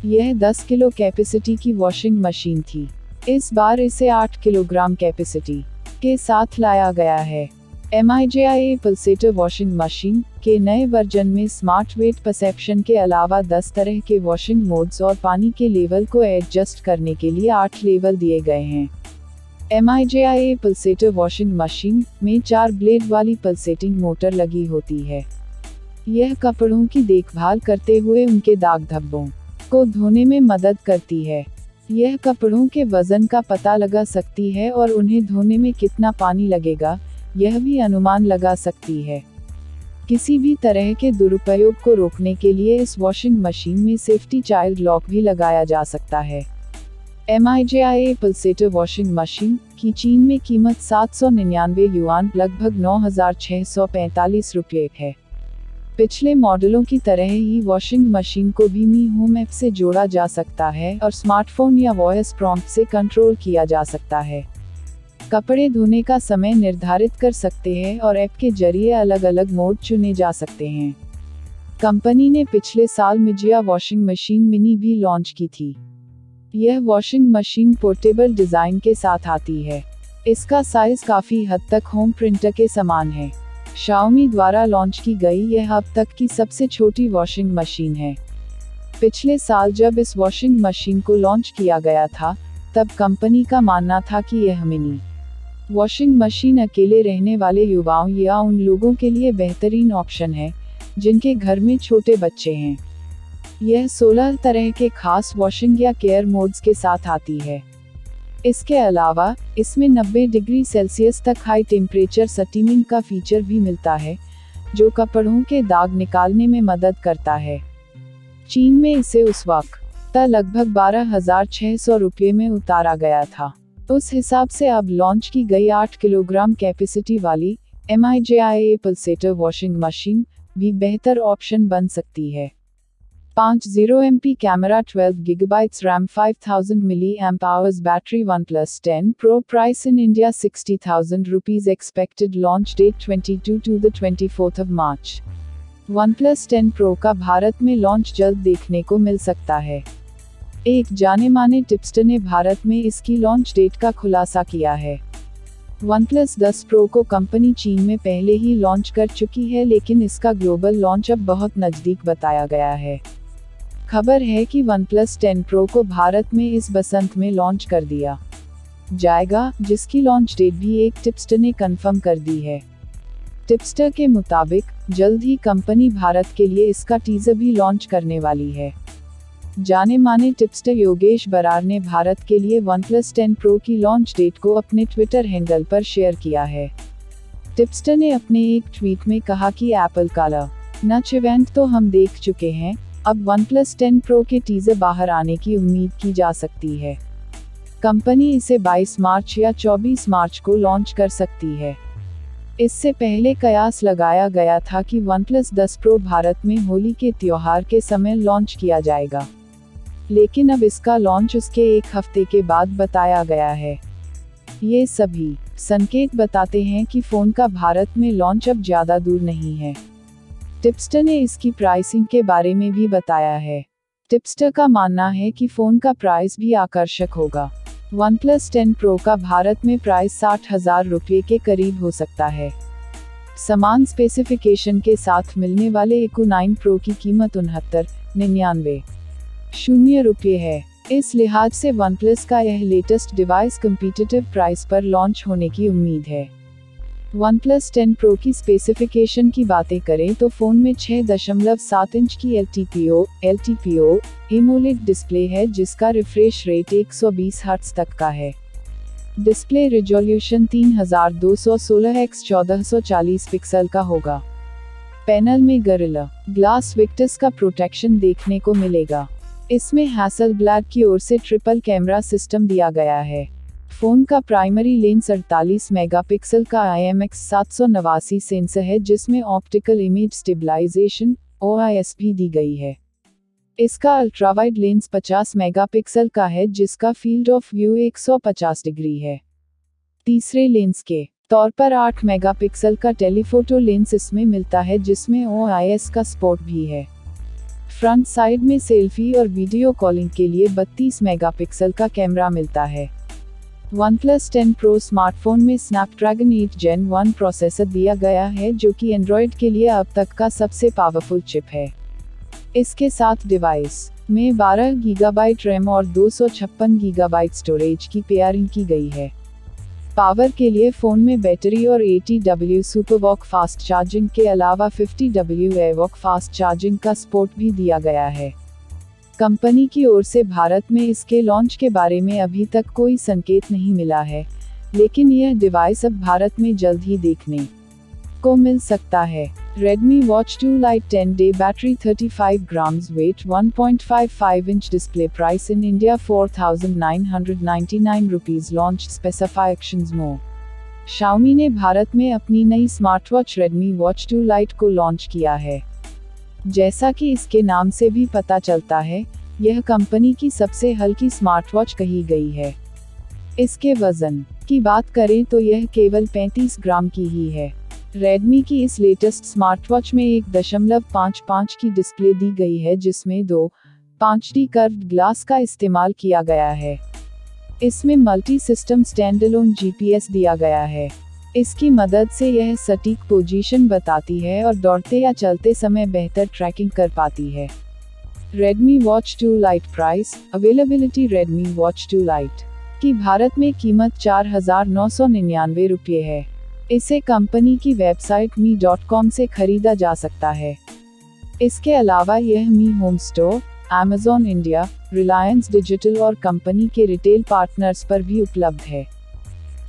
यह 10 किलो कैपेसिटी की वॉशिंग मशीन थी। इस बार इसे 8 किलोग्राम कैपेसिटी के साथ लाया गया है। Mi JIA pulsator washing machine के नए वर्जन में स्मार्ट वेट परसेप्शन के अलावा 10 तरह के वॉशिंग मोड्स और पानी के लेवल को एडजस्ट करने के लिए 8 लेवल दिए गए हैं। Mi JIA pulsator washing machine में 4 ब्लेड वाली पल्सेटिंग मोटर लगी होती है। यह कपड़ों की देखभाल करते हुए उनके दाग धब्बों को धोने में मदद करती है। यह कपड़ों के वजन का पता लगा सकती है और उन्हें धोने में कितना पानी लगेगा, यह भी अनुमान लगा सकती है। किसी भी तरह के दुरुपयोग को रोकने के लिए इस वॉशिंग मशीन में सेफ्टी चाइल्ड लॉक भी लगाया जा सकता है। Mi JIA pulsator washing machine की चीन में कीमत 799 युआन लगभग 9,645 रुपये है। पिछले मॉडलों की तरह ही वॉशिंग मशीन को भी मी होम ऐप से जोड़ा जा सकता है और स्मार्टफोन या वॉइस प्रॉम्प्ट से कंट्रोल किया जा सकता है। कपड़े धोने का समय निर्धारित कर सकते हैं और ऐप के जरिए अलग अलग मोड चुने जा सकते हैं। कंपनी ने पिछले साल मिजिया वॉशिंग मशीन मिनी भी लॉन्च की थी। यह वॉशिंग मशीन पोर्टेबल डिज़ाइन के साथ आती है। इसका साइज काफ़ी हद तक होम प्रिंटर के समान है। Xiaomi द्वारा लॉन्च की गई यह अब तक की सबसे छोटी वॉशिंग मशीन है। पिछले साल जब इस वॉशिंग मशीन को लॉन्च किया गया था, तब कंपनी का मानना था कि यह मिनी वॉशिंग मशीन अकेले रहने वाले युवाओं या उन लोगों के लिए बेहतरीन ऑप्शन है जिनके घर में छोटे बच्चे हैं। यह 16 तरह के खास वॉशिंग या केयर मोड्स के साथ आती है। इसके अलावा इसमें 90 डिग्री सेल्सियस तक हाई टेम्परेचर स्टीमिंग का फीचर भी मिलता है, जो कपड़ों के दाग निकालने में मदद करता है। चीन में इसे उस वक्त लगभग 12,600 रुपये में उतारा गया था। उस हिसाब से अब लॉन्च की गई 8 किलोग्राम कैपेसिटी वाली Mi JIA pulsator washing machine भी बेहतर ऑप्शन बन सकती है। 50 MP camera, 12 GB RAM, 5000 mAh battery. OnePlus 10 Pro price in India 60,000 rupees. Expected launch date 22 to the 24th of March. OnePlus 10 Pro का भारत में लॉन्च जल्द देखने को मिल सकता है। एक जाने माने टिप्सटर ने भारत में इसकी लॉन्च डेट का खुलासा किया है। OnePlus 10 Pro को कंपनी चीन में पहले ही लॉन्च कर चुकी है, लेकिन इसका ग्लोबल लॉन्च अब बहुत नज़दीक बताया गया है। खबर है कि OnePlus 10 Pro को भारत में इस बसंत में लॉन्च कर दिया जाएगा, जिसकी लॉन्च डेट भी एक टिप्सटर ने कंफर्म कर दी है। टिप्सटर के मुताबिक जल्द ही कंपनी भारत के लिए इसका टीजर भी लॉन्च करने वाली है। जाने माने टिप्सटर योगेश बरार ने भारत के लिए OnePlus 10 Pro की लॉन्च डेट को अपने ट्विटर हैंडल पर शेयर किया है। टिप्सटर ने अपने एक ट्वीट में कहा कि एप्पल का लॉन्च इवेंट तो हम देख चुके हैं, अब OnePlus 10 Pro के टीजर बाहर आने की उम्मीद की जा सकती है। कंपनी इसे 22 मार्च या 24 मार्च को लॉन्च कर सकती है। इससे पहले कयास लगाया गया था कि OnePlus 10 Pro भारत में होली के त्योहार के समय लॉन्च किया जाएगा, लेकिन अब इसका लॉन्च उसके एक हफ्ते के बाद बताया गया है। ये सभी संकेत बताते हैं कि फ़ोन का भारत में लॉन्च अब ज़्यादा दूर नहीं है। टिप्सटर ने इसकी प्राइसिंग के बारे में भी बताया है। टिप्सटर का मानना है कि फ़ोन का प्राइस भी आकर्षक होगा। OnePlus 10 Pro का भारत में प्राइस 60,000 रुपये के करीब हो सकता है। समान स्पेसिफिकेशन के साथ मिलने वाले Eco 9 Pro की कीमत 69,99 रुपये है। इस लिहाज से OnePlus का यह लेटेस्ट डिवाइस कम्पिटिटिव प्राइस पर लॉन्च होने की उम्मीद है। OnePlus 10 Pro की स्पेसिफिकेशन की बातें करें तो फ़ोन में 6.7 इंच की LTPO AMOLED डिस्प्ले है, जिसका रिफ्रेश रेट 120 हर्ट्ज तक का है। डिस्प्ले रिजोल्यूशन 3216x1440 पिक्सल का होगा। पैनल में गोरिल्ला ग्लास विक्टस का प्रोटेक्शन देखने को मिलेगा। इसमें हैसेलब्लैड की ओर से ट्रिपल कैमरा सिस्टम दिया गया है। फ़ोन का प्राइमरी लेंस 48 मेगापिक्सल का IMX789 सेंसर है, जिसमें ऑप्टिकल इमेज स्टेबलाइजेशन OIS भी दी गई है। इसका अल्ट्रावाइड लेंस 50 मेगापिक्सल का है, जिसका फील्ड ऑफ व्यू 150 डिग्री है। तीसरे लेंस के तौर पर 8 मेगापिक्सल का टेलीफोटो लेंस इसमें मिलता है, जिसमें OIS का सपोर्ट भी है। फ्रंट साइड में सेल्फी और वीडियो कॉलिंग के लिए 32 मेगापिक्सल का कैमरा मिलता है। OnePlus 10 Pro स्मार्टफोन में Snapdragon 8 Gen 1 प्रोसेसर दिया गया है, जो कि एंड्रॉयड के लिए अब तक का सबसे पावरफुल चिप है। इसके साथ डिवाइस में 12 GB रैम और 256 GB स्टोरेज की पेयरिंग की गई है। पावर के लिए फ़ोन में बैटरी और 80W सुपरवॉक फास्ट चार्जिंग के अलावा 50W एवॉक फास्ट चार्जिंग का सपोर्ट भी दिया गया है। कंपनी की ओर से भारत में इसके लॉन्च के बारे में अभी तक कोई संकेत नहीं मिला है, लेकिन यह डिवाइस अब भारत में जल्द ही देखने को मिल सकता है। Redmi Watch 2 Lite 10 day battery 35 grams weight 1.55 inch display price in India 4,999 rupees launch specifications more। Xiaomi ने भारत में अपनी नई स्मार्टवॉच Redmi Watch 2 Lite को लॉन्च किया है। जैसा कि इसके नाम से भी पता चलता है, यह कंपनी की सबसे हल्की स्मार्टवॉच कही गई है। इसके वजन की बात करें तो यह केवल 35 ग्राम की ही है। Redmi की इस लेटेस्ट स्मार्टवॉच में 1.55 की डिस्प्ले दी गई है, जिसमें 5D कर्व्ड ग्लास का इस्तेमाल किया गया है। इसमें मल्टी सिस्टम स्टैंडअलोन GPS दिया गया है। इसकी मदद से यह सटीक पोजीशन बताती है और दौड़ते या चलते समय बेहतर ट्रैकिंग कर पाती है। Redmi Watch 2 Lite price availability Redmi Watch 2 Lite की भारत में कीमत 4,999 रुपये है। इसे कंपनी की वेबसाइट mi.com से खरीदा जा सकता है। इसके अलावा यह Mi home store, Amazon India, Reliance digital और कंपनी के रिटेल पार्टनर्स पर भी उपलब्ध है।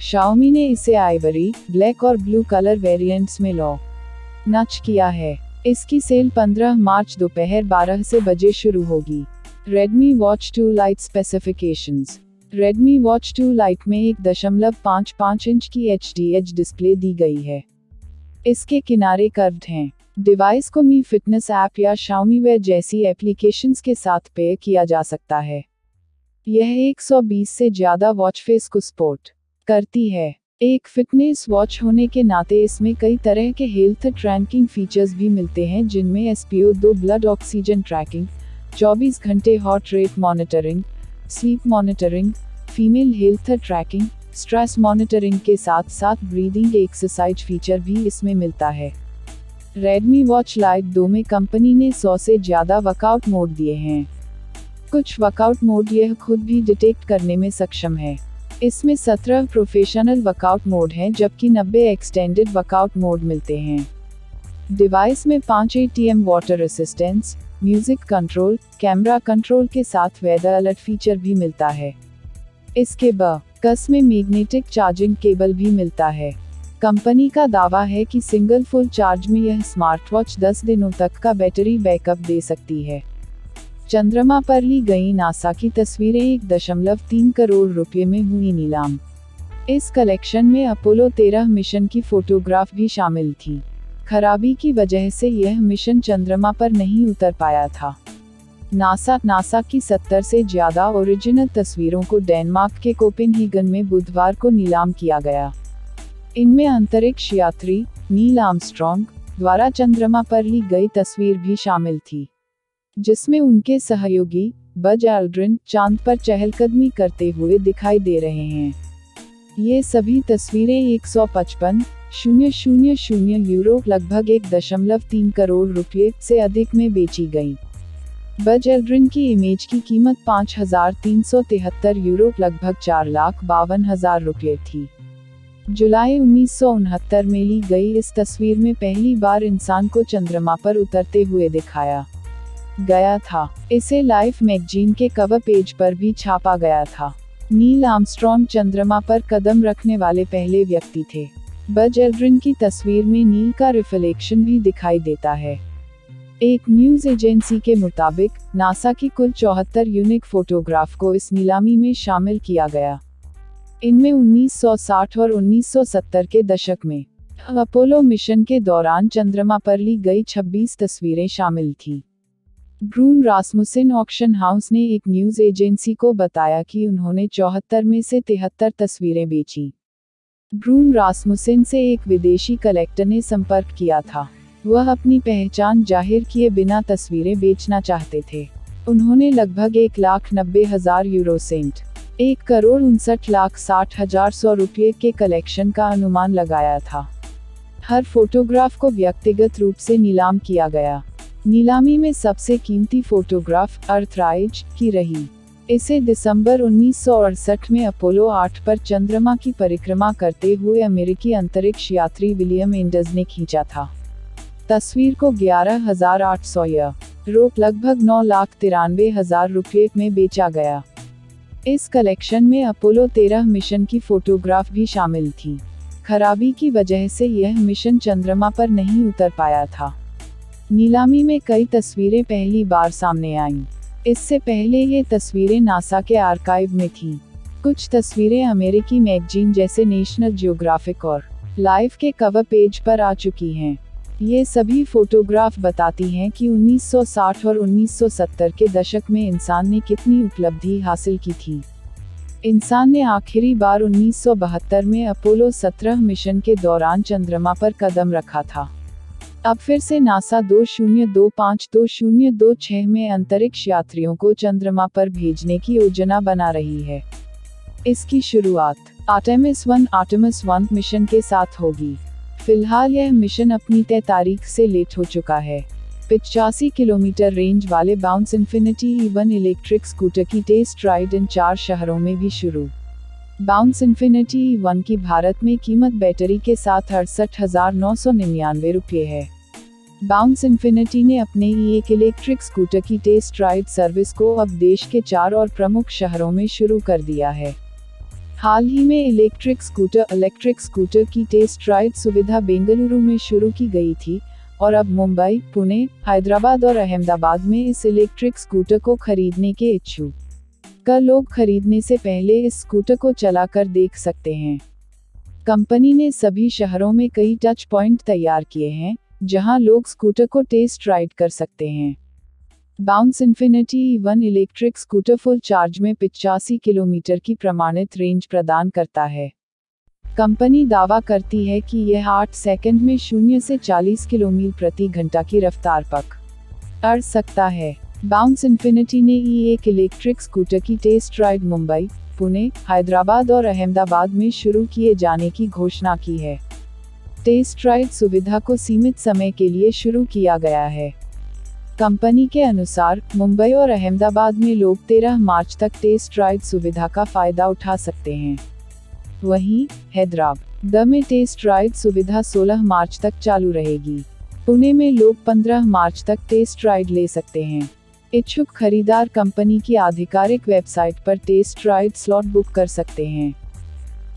Xiaomi ने इसे आइवरी, ब्लैक और ब्लू कलर वेरिएंट्स में लॉन्च किया है। इसकी सेल 15 मार्च दोपहर 12 बजे शुरू होगी। Redmi Watch 2 Lite specifications. Redmi Watch 2 Lite में 1.55 इंच की HDH डिस्प्ले दी गई है। इसके किनारे कर्व्ड हैं। डिवाइस को मी फिटनेस ऐप या Xiaomi Wear जैसी एप्लीकेशंस के साथ पेयर किया जा सकता है। यह 120 से ज़्यादा वॉच फेस को सपोर्ट करती है। एक फिटनेस वॉच होने के नाते इसमें कई तरह के हेल्थ ट्रैकिंग फीचर्स भी मिलते हैं, जिनमें SpO2 ब्लड ऑक्सीजन ट्रैकिंग, 24 घंटे heart rate monitoring, sleep monitoring, female health trekking, stress monitoring के साथ साथ ब्रीदिंग एक्सरसाइज फीचर भी इसमें मिलता है। Redmi Watch Lite 2 में कंपनी ने 100 से ज़्यादा वर्कआउट मोड दिए हैं। कुछ वर्कआउट मोड यह खुद भी डिटेक्ट करने में सक्षम है। इसमें 17 प्रोफेशनल वर्कआउट मोड हैं, जबकि 90 एक्सटेंडेड वर्कआउट मोड मिलते हैं। डिवाइस में 5 ATM water assistance, music control, camera control के साथ वेदर अलर्ट फीचर भी मिलता है। इसके बकस में मैग्नेटिक चार्जिंग केबल भी मिलता है। कंपनी का दावा है कि सिंगल फुल चार्ज में यह स्मार्टवॉच 10 दिनों तक का बैटरी बैकअप दे सकती है। चंद्रमा पर ली गई नासा की तस्वीरें 1.3 करोड़ रुपए में हुई नीलाम। इस कलेक्शन में अपोलो 13 मिशन की फोटोग्राफ भी शामिल थी। खराबी की वजह से यह मिशन चंद्रमा पर नहीं उतर पाया था। नासा की 70 से ज़्यादा ओरिजिनल तस्वीरों को डेनमार्क के कोपेनहेगन में बुधवार को नीलाम किया गया। इनमें अंतरिक्ष यात्री नील आर्मस्ट्रॉन्ग द्वारा चंद्रमा पर ली गई तस्वीर भी शामिल थी, जिसमें उनके सहयोगी बज एल्ड्रिन चांद पर चहलकदमी करते हुए दिखाई दे रहे हैं। ये सभी तस्वीरें 155,000 यूरो लगभग 1.3 करोड़ रुपये से अधिक में बेची गईं। बज एल्ड्रिन की इमेज की कीमत 5,373 यूरो लगभग 4,52,000 रुपये थी। जुलाई 1969 में ली गई इस तस्वीर में पहली बार इंसान को चंद्रमा पर उतरते हुए दिखाया गया था। इसे लाइफ मैगजीन के कवर पेज पर भी छापा गया था। नील आर्मस्ट्रॉन्ग चंद्रमा पर कदम रखने वाले पहले व्यक्ति थे। बज एल्ड्रिन की तस्वीर में नील का रिफ्लेक्शन भी दिखाई देता है। एक न्यूज एजेंसी के मुताबिक नासा की कुल 74 यूनिक फोटोग्राफ को इस नीलामी में शामिल किया गया। इनमें 1960 और 1970 के दशक में अपोलो मिशन के दौरान चंद्रमा पर ली गई 26 तस्वीरें शामिल थीं। ब्रून रासमुसेन ऑक्शन हाउस ने एक न्यूज एजेंसी को बताया कि उन्होंने 74 में से 73 तस्वीरें बेची। ब्रून रासमुसेन से एक विदेशी कलेक्टर ने संपर्क किया था। वह अपनी पहचान जाहिर किए बिना तस्वीरें बेचना चाहते थे। उन्होंने लगभग 1,90,000 यूरो सेंट 1,59,60,100 रुपये के कलेक्शन का अनुमान लगाया था। हर फोटोग्राफ को व्यक्तिगत रूप से नीलाम किया गया। नीलामी में सबसे कीमती फोटोग्राफ अर्थराइज की रही। इसे दिसंबर 1968 में अपोलो 8 पर चंद्रमा की परिक्रमा करते हुए अमेरिकी अंतरिक्ष यात्री विलियम एंडर्स ने खींचा था। तस्वीर को 11,800 यूरो लगभग 9,93,000 रुपये में बेचा गया। इस कलेक्शन में अपोलो 13 मिशन की फोटोग्राफ भी शामिल थी। खराबी की वजह से यह मिशन चंद्रमा पर नहीं उतर पाया था। नीलामी में कई तस्वीरें पहली बार सामने आईं। इससे पहले ये तस्वीरें नासा के आर्काइव में थीं। कुछ तस्वीरें अमेरिकी मैगजीन जैसे नेशनल ज्योग्राफिक और लाइफ के कवर पेज पर आ चुकी हैं। ये सभी फोटोग्राफ बताती हैं कि 1960 और 1970 के दशक में इंसान ने कितनी उपलब्धि हासिल की थी। इंसान ने आखिरी बार 1972 में अपोलो 17 मिशन के दौरान चंद्रमा पर कदम रखा था। अब फिर से नासा 2025-2026 में अंतरिक्ष यात्रियों को चंद्रमा पर भेजने की योजना बना रही है। इसकी शुरुआत आर्टेमिस 1 मिशन के साथ होगी। फिलहाल यह मिशन अपनी तय तारीख से लेट हो चुका है। 85 किलोमीटर रेंज वाले bounce infinity E1 electric scooter की टेस्ट राइड इन 4 शहरों में भी शुरू। बाउंस इन्फिनिटी E1 की भारत में कीमत बैटरी के साथ 68,999 रुपये है। बाउंस इन्फिनिटी ने अपने E1 इलेक्ट्रिक स्कूटर की टेस्ट राइड सर्विस को अब देश के 4 और प्रमुख शहरों में शुरू कर दिया है। हाल ही में इलेक्ट्रिक स्कूटर की टेस्ट राइड सुविधा बेंगलुरु में शुरू की गई थी और अब मुंबई, पुणे, हैदराबाद और अहमदाबाद में इस इलेक्ट्रिक स्कूटर को खरीदने के इच्छुक लोग खरीदने से पहले इस स्कूटर को चलाकर देख सकते हैं। कंपनी ने सभी शहरों में कई टच पॉइंट तैयार किए हैं, जहां लोग स्कूटर को टेस्ट राइड कर सकते हैं। Bounce infinity E1 electric scooter full charge में 85 किलोमीटर की प्रमाणित रेंज प्रदान करता है। कंपनी दावा करती है कि यह 8 सेकंड में 0 से 40 किलोमीटर प्रति घंटा की रफ्तार पकड़ सकता है। बाउंस इन्फिनिटी ने E1 इलेक्ट्रिक स्कूटर की टेस्ट राइड मुंबई, पुणे, हैदराबाद और अहमदाबाद में शुरू किए जाने की घोषणा की है। टेस्ट राइड सुविधा को सीमित समय के लिए शुरू किया गया है। कंपनी के अनुसार मुंबई और अहमदाबाद में लोग 13 मार्च तक टेस्ट राइड सुविधा का फायदा उठा सकते हैं। वहीं हैदराबाद में टेस्ट राइड सुविधा 16 मार्च तक चालू रहेगी। पुणे में लोग 15 मार्च तक टेस्ट राइड ले सकते हैं। इच्छुक खरीदार कंपनी की आधिकारिक वेबसाइट पर टेस्ट राइड स्लॉट बुक कर सकते हैं।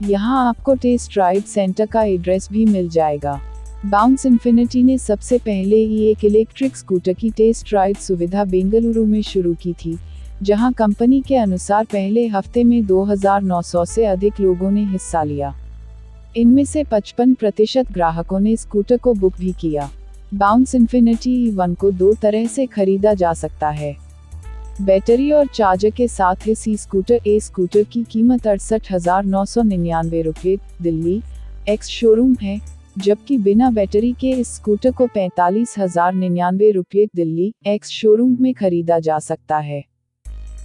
यहां आपको टेस्ट राइड सेंटर का एड्रेस भी मिल जाएगा। बाउंस इन्फिनिटी ने सबसे पहले E1 इलेक्ट्रिक स्कूटर की टेस्ट राइड सुविधा बेंगलुरु में शुरू की थी, जहां कंपनी के अनुसार पहले हफ्ते में 2900 से अधिक लोगों ने हिस्सा लिया। इनमें से 55% ग्राहकों ने स्कूटर को बुक भी किया। बाउंस इन्फिनिटी E1 को 2 तरह से खरीदा जा सकता है, बैटरी और चार्जर के साथ इस स्कूटर स्कूटर की कीमत 68,999 रुपये दिल्ली एक्स शोरूम है, जबकि बिना बैटरी के इस स्कूटर को 45,099 रुपये दिल्ली एक्स शोरूम में खरीदा जा सकता है।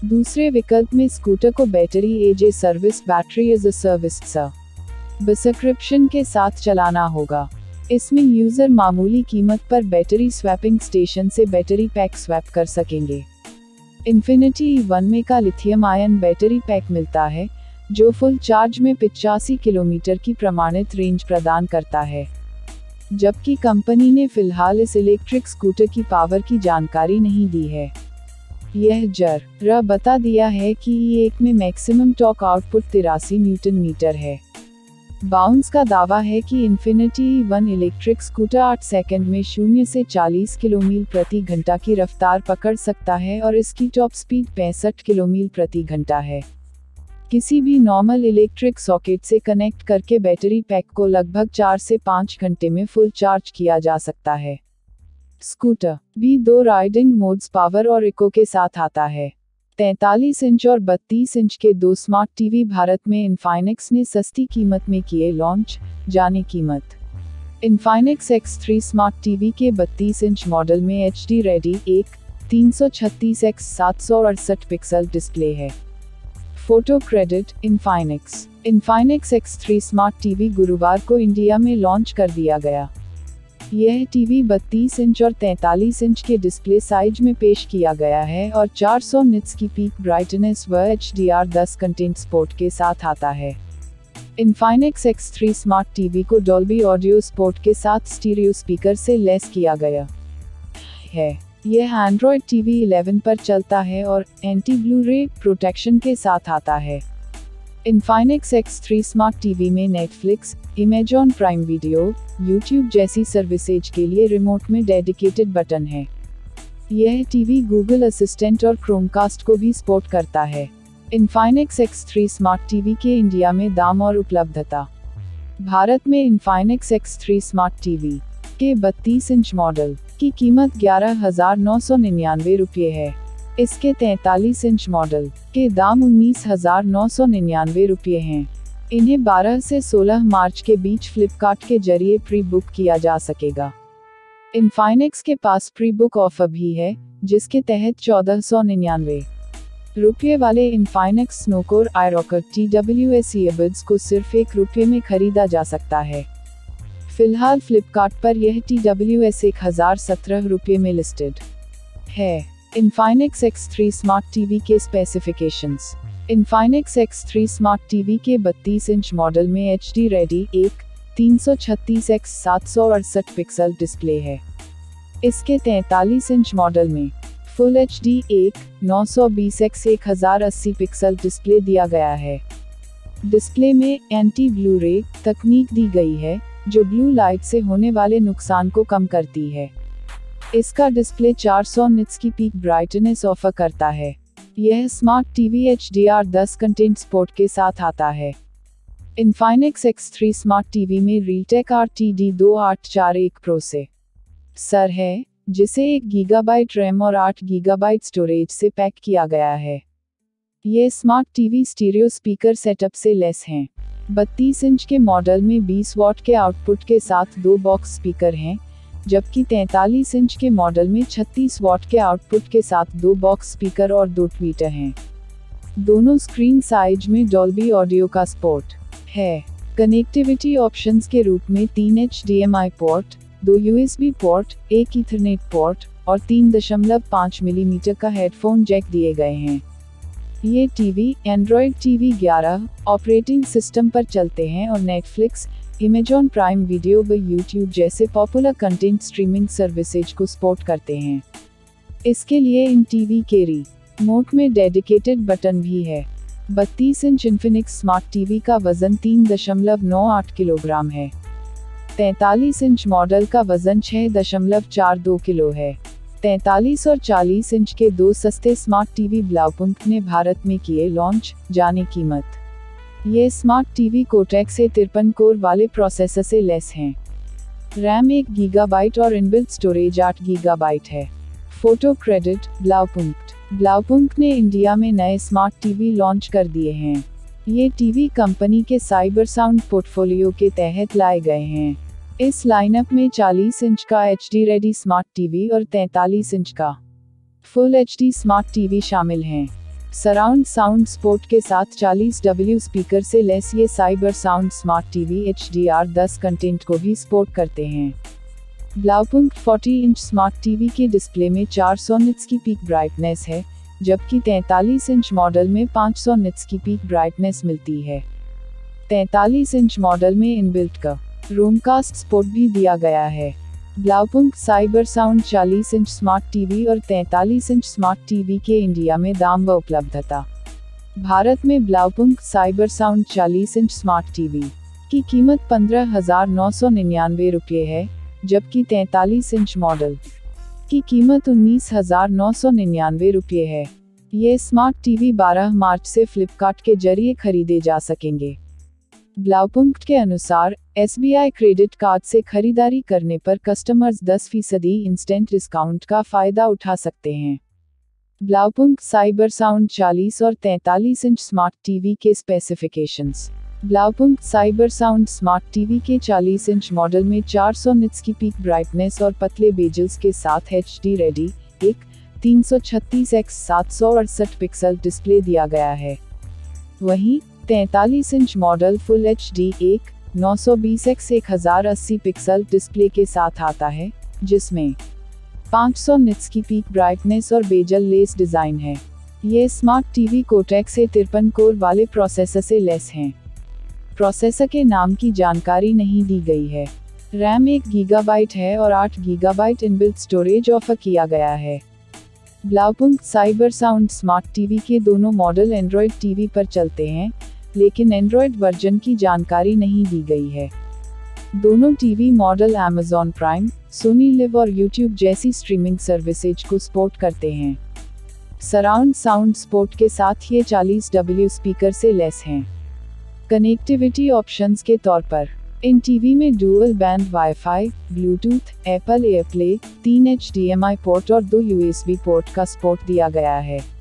दूसरे विकल्प में स्कूटर को battery as a service battery as a service subscription के साथ चलाना होगा। इसमें यूजर मामूली कीमत पर बैटरी स्वैपिंग स्टेशन से बैटरी पैक स्वैप कर सकेंगे। इन्फिनिटी E1 में का लिथियम आयन बैटरी पैक मिलता है, जो फुल चार्ज में 85 किलोमीटर की प्रमाणित रेंज प्रदान करता है। जबकि कंपनी ने फिलहाल इस इलेक्ट्रिक स्कूटर की पावर की जानकारी नहीं दी है। यह जरा बता दिया है कि E1 में maximum torque output 83 newton metre है। बाउंस का दावा है कि infinity E1 electric scooter 8 second में 0 से 40 किलोमीटर प्रति घंटा की रफ्तार पकड़ सकता है और इसकी टॉप स्पीड 65 किलोमीटर प्रति घंटा है। किसी भी नॉर्मल इलेक्ट्रिक सॉकेट से कनेक्ट करके बैटरी पैक को लगभग 4 से 5 घंटे में फुल चार्ज किया जा सकता है। स्कूटर भी 2 राइडिंग मोड्स पावर और इको के साथ आता है। 43 इंच और 32 इंच के 2 स्मार्ट टीवी भारत में इन्फाइनेक्स ने सस्ती कीमत में किए लॉन्च। जाने कीमत। इन्फाइनेक्स X3 स्मार्ट टीवी के 32 इंच मॉडल में HD ready 336x768 pixel display है। Photo credit Infinix X3 smart TV गुरुवार को इंडिया में लॉन्च कर दिया गया। यह टीवी 32 इंच और 43 इंच के डिस्प्ले साइज में पेश किया गया है और 400 निट्स की पीक ब्राइटनेस व HDR10 कंटेंट सपोर्ट के साथ आता है। इन्फाइनेक्स X3 स्मार्ट टीवी को डॉल्बी ऑडियो सपोर्ट के साथ स्टीरियो स्पीकर से लैस किया गया है। यह एंड्रॉयड टीवी 11 पर चलता है और एंटी ब्लू रे प्रोटेक्शन के साथ आता है। इन्फाइनेक्स X3 स्मार्ट टीवी में Netflix, Amazon prime video, YouTube जैसी सर्विसेज के लिए रिमोट में डेडिकेटेड बटन है। यह टीवी गूगल असिस्टेंट और क्रोमकास्ट को भी सपोर्ट करता है। इन्फाइनेक्स X3 स्मार्ट टीवी के इंडिया में दाम और उपलब्धता। भारत में इन्फाइनेक्स X3 स्मार्ट टीवी के 32 इंच मॉडल की कीमत 11,999 रुपये है। इसके 43 इंच मॉडल के दाम 19,999 रुपये हैं। इन्हें 12 से 16 मार्च के बीच फ्लिपकार्ट के जरिए प्री बुक किया जा सकेगा। इन्फाइनेक्स के पास प्री बुक ऑफर भी है, जिसके तहत 1499 रुपये वाले इन्फाइनेक्स स्नोकोर आयरॉकर TWS ईयरबड्स को सिर्फ ₹1 में खरीदा जा सकता है। फिलहाल फ्लिपकार्ट पर यह TWS 1017 रुपये में लिस्टेड है। इन्फाइनेक्स X3 स्मार्ट टीवी के स्पेसिफिकेशंस। इन्फाइनेक्स X3 स्मार्ट टीवी के 32 इंच मॉडल में HD ready 336x768 pixel display है। इसके 43 इंच मॉडल में full HD 920x1080 pixel display दिया गया है। डिस्प्ले में एंटी ब्लू रे तकनीक दी गई है, जो ब्लू लाइट से होने वाले नुकसान को कम करती है। इसका डिस्प्ले 400 निट्स की पीक ब्राइटनेस ऑफर करता है। यह smart TV HDR10 content support के साथ आता है। इन्फाइनेक्स X3 स्मार्ट टीवी में रीलटेक RTD 2841 प्रो से सर है, जिसे 1 गीगाबाइट रैम और 8 गीगाबाइट स्टोरेज से पैक किया गया है। ये smart TV stereo speaker setup से लेस हैं। 32 इंच के मॉडल में 20 वॉट के आउटपुट के साथ 2 बॉक्स स्पीकर हैं, जबकि 43 इंच के मॉडल में 36 वॉट के आउटपुट के साथ 2 बॉक्स स्पीकर और 2 ट्वीटर हैं। दोनों स्क्रीन साइज में डॉल्बी ऑडियो का सपोर्ट है। कनेक्टिविटी ऑप्शंस के रूप में 3 HDMI port, 2 USB port, 1 Ethernet port और 3.5 मिलीमीटर का हेडफोन जैक दिए गए हैं। ये TV Android TV 11 operating system पर चलते हैं और नेटफ्लिक्स, Amazon प्राइम वीडियो व YouTube जैसे पॉपुलर कंटेंट स्ट्रीमिंग सर्विसेज को सपोर्ट करते हैं। इसके लिए इन टीवी के रिमोट में डेडिकेटेड बटन भी है। 32 इंच इन्फिनिक्स स्मार्ट टीवी का वजन 3.98 किलोग्राम है। 43 इंच मॉडल का वजन 6.42 किलो है। 43 और 40 इंच के 2 सस्ते स्मार्ट टीवी ब्लाउपुंक्ट ने भारत में किए लॉन्च। जाने कीमत। ये स्मार्ट टीवी कोटेक्स से 53 कोर वाले प्रोसेसर से लेस हैं। रैम 1 गीगाबाइट और इनबिल्ट स्टोरेज 8 गीगाबाइट है। फोटो क्रेडिट ब्लाउपुंक्ट ने इंडिया में नए स्मार्ट टीवी लॉन्च कर दिए हैं। ये टीवी कंपनी के साइबर साउंड पोर्टफोलियो के तहत लाए गए हैं। इस लाइनअप में 40 इंच का HD रेडी स्मार्ट टीवी और 43 इंच का फुल HD स्मार्ट टीवी शामिल हैं। सराउंड साउंड सपोर्ट के साथ 40W स्पीकर से लेस ये cyber sound smart TV HDR10 content को भी सपोर्ट करते हैं। ब्लाउपुंक्ट 40 इंच स्मार्ट टीवी के डिस्प्ले में 400 निट्स की पीक ब्राइटनेस है, जबकि 43 इंच मॉडल में 500 निट्स की पीक ब्राइटनेस मिलती है। 43 इंच मॉडल में इनबिल्ट का रूमकास्ट सपोर्ट भी दिया गया है। Blaupunkt cyber sound 40 inch smart TV और 43 इंच स्मार्ट टीवी के इंडिया में दाम व उपलब्धता। भारत में Blaupunkt cyber sound 40 inch smart TV की कीमत 15,999 रुपये है, जबकि 43 इंच मॉडल की कीमत 19,999 रुपये है। ये स्मार्ट टीवी 12 मार्च से फ्लिपकार्ट के जरिए खरीदे जा सकेंगे। ब्लाउपुंक्ट के अनुसार SBI क्रेडिट कार्ड से खरीदारी करने पर कस्टमर्स 10% इंस्टेंट डिस्काउंट का फायदा उठा सकते हैं। ब्लाउपुंक्ट साइबर साउंड 40 और 43 इंच स्मार्ट टीवी के specifications. Blaupunkt cyber sound smart TV के 40 इंच मॉडल में 400 निट्स की पीक ब्राइटनेस और पतले बेजल्स के साथ HD ready 336x768 pixel display दिया गया है। वहीं 43 inch model full HD 920x1080 pixel display के साथ आता है, जिसमें 500 निट्स की पीक ब्राइटनेस और बेजल लेस डिज़ाइन है। ये स्मार्ट टीवी कोटेक्स से 53 कोर वाले प्रोसेसर से लेस हैं। प्रोसेसर के नाम की जानकारी नहीं दी गई है। रैम 1 गीगाबाइट है और 8 गीगाबाइट इनबिल्ट स्टोरेज ऑफर किया गया है। Blaupunkt cyber sound smart TV के दोनों मॉडल एंड्रॉयड टीवी पर चलते हैं, लेकिन एंड्रॉयड वर्जन की जानकारी नहीं दी गई है। दोनों TV model Amazon Prime, Sony LIV और YouTube जैसी स्ट्रीमिंग सर्विसेज को सपोर्ट करते हैं। सराउंड साउंड सपोर्ट के साथ ये 40W स्पीकर से लेस हैं। कनेक्टिविटी ऑप्शंस के तौर पर इन टीवी में dual band wifi, Bluetooth, Apple AirPlay, 3 HDMI port और 2 USB पोर्ट का सपोर्ट दिया गया है।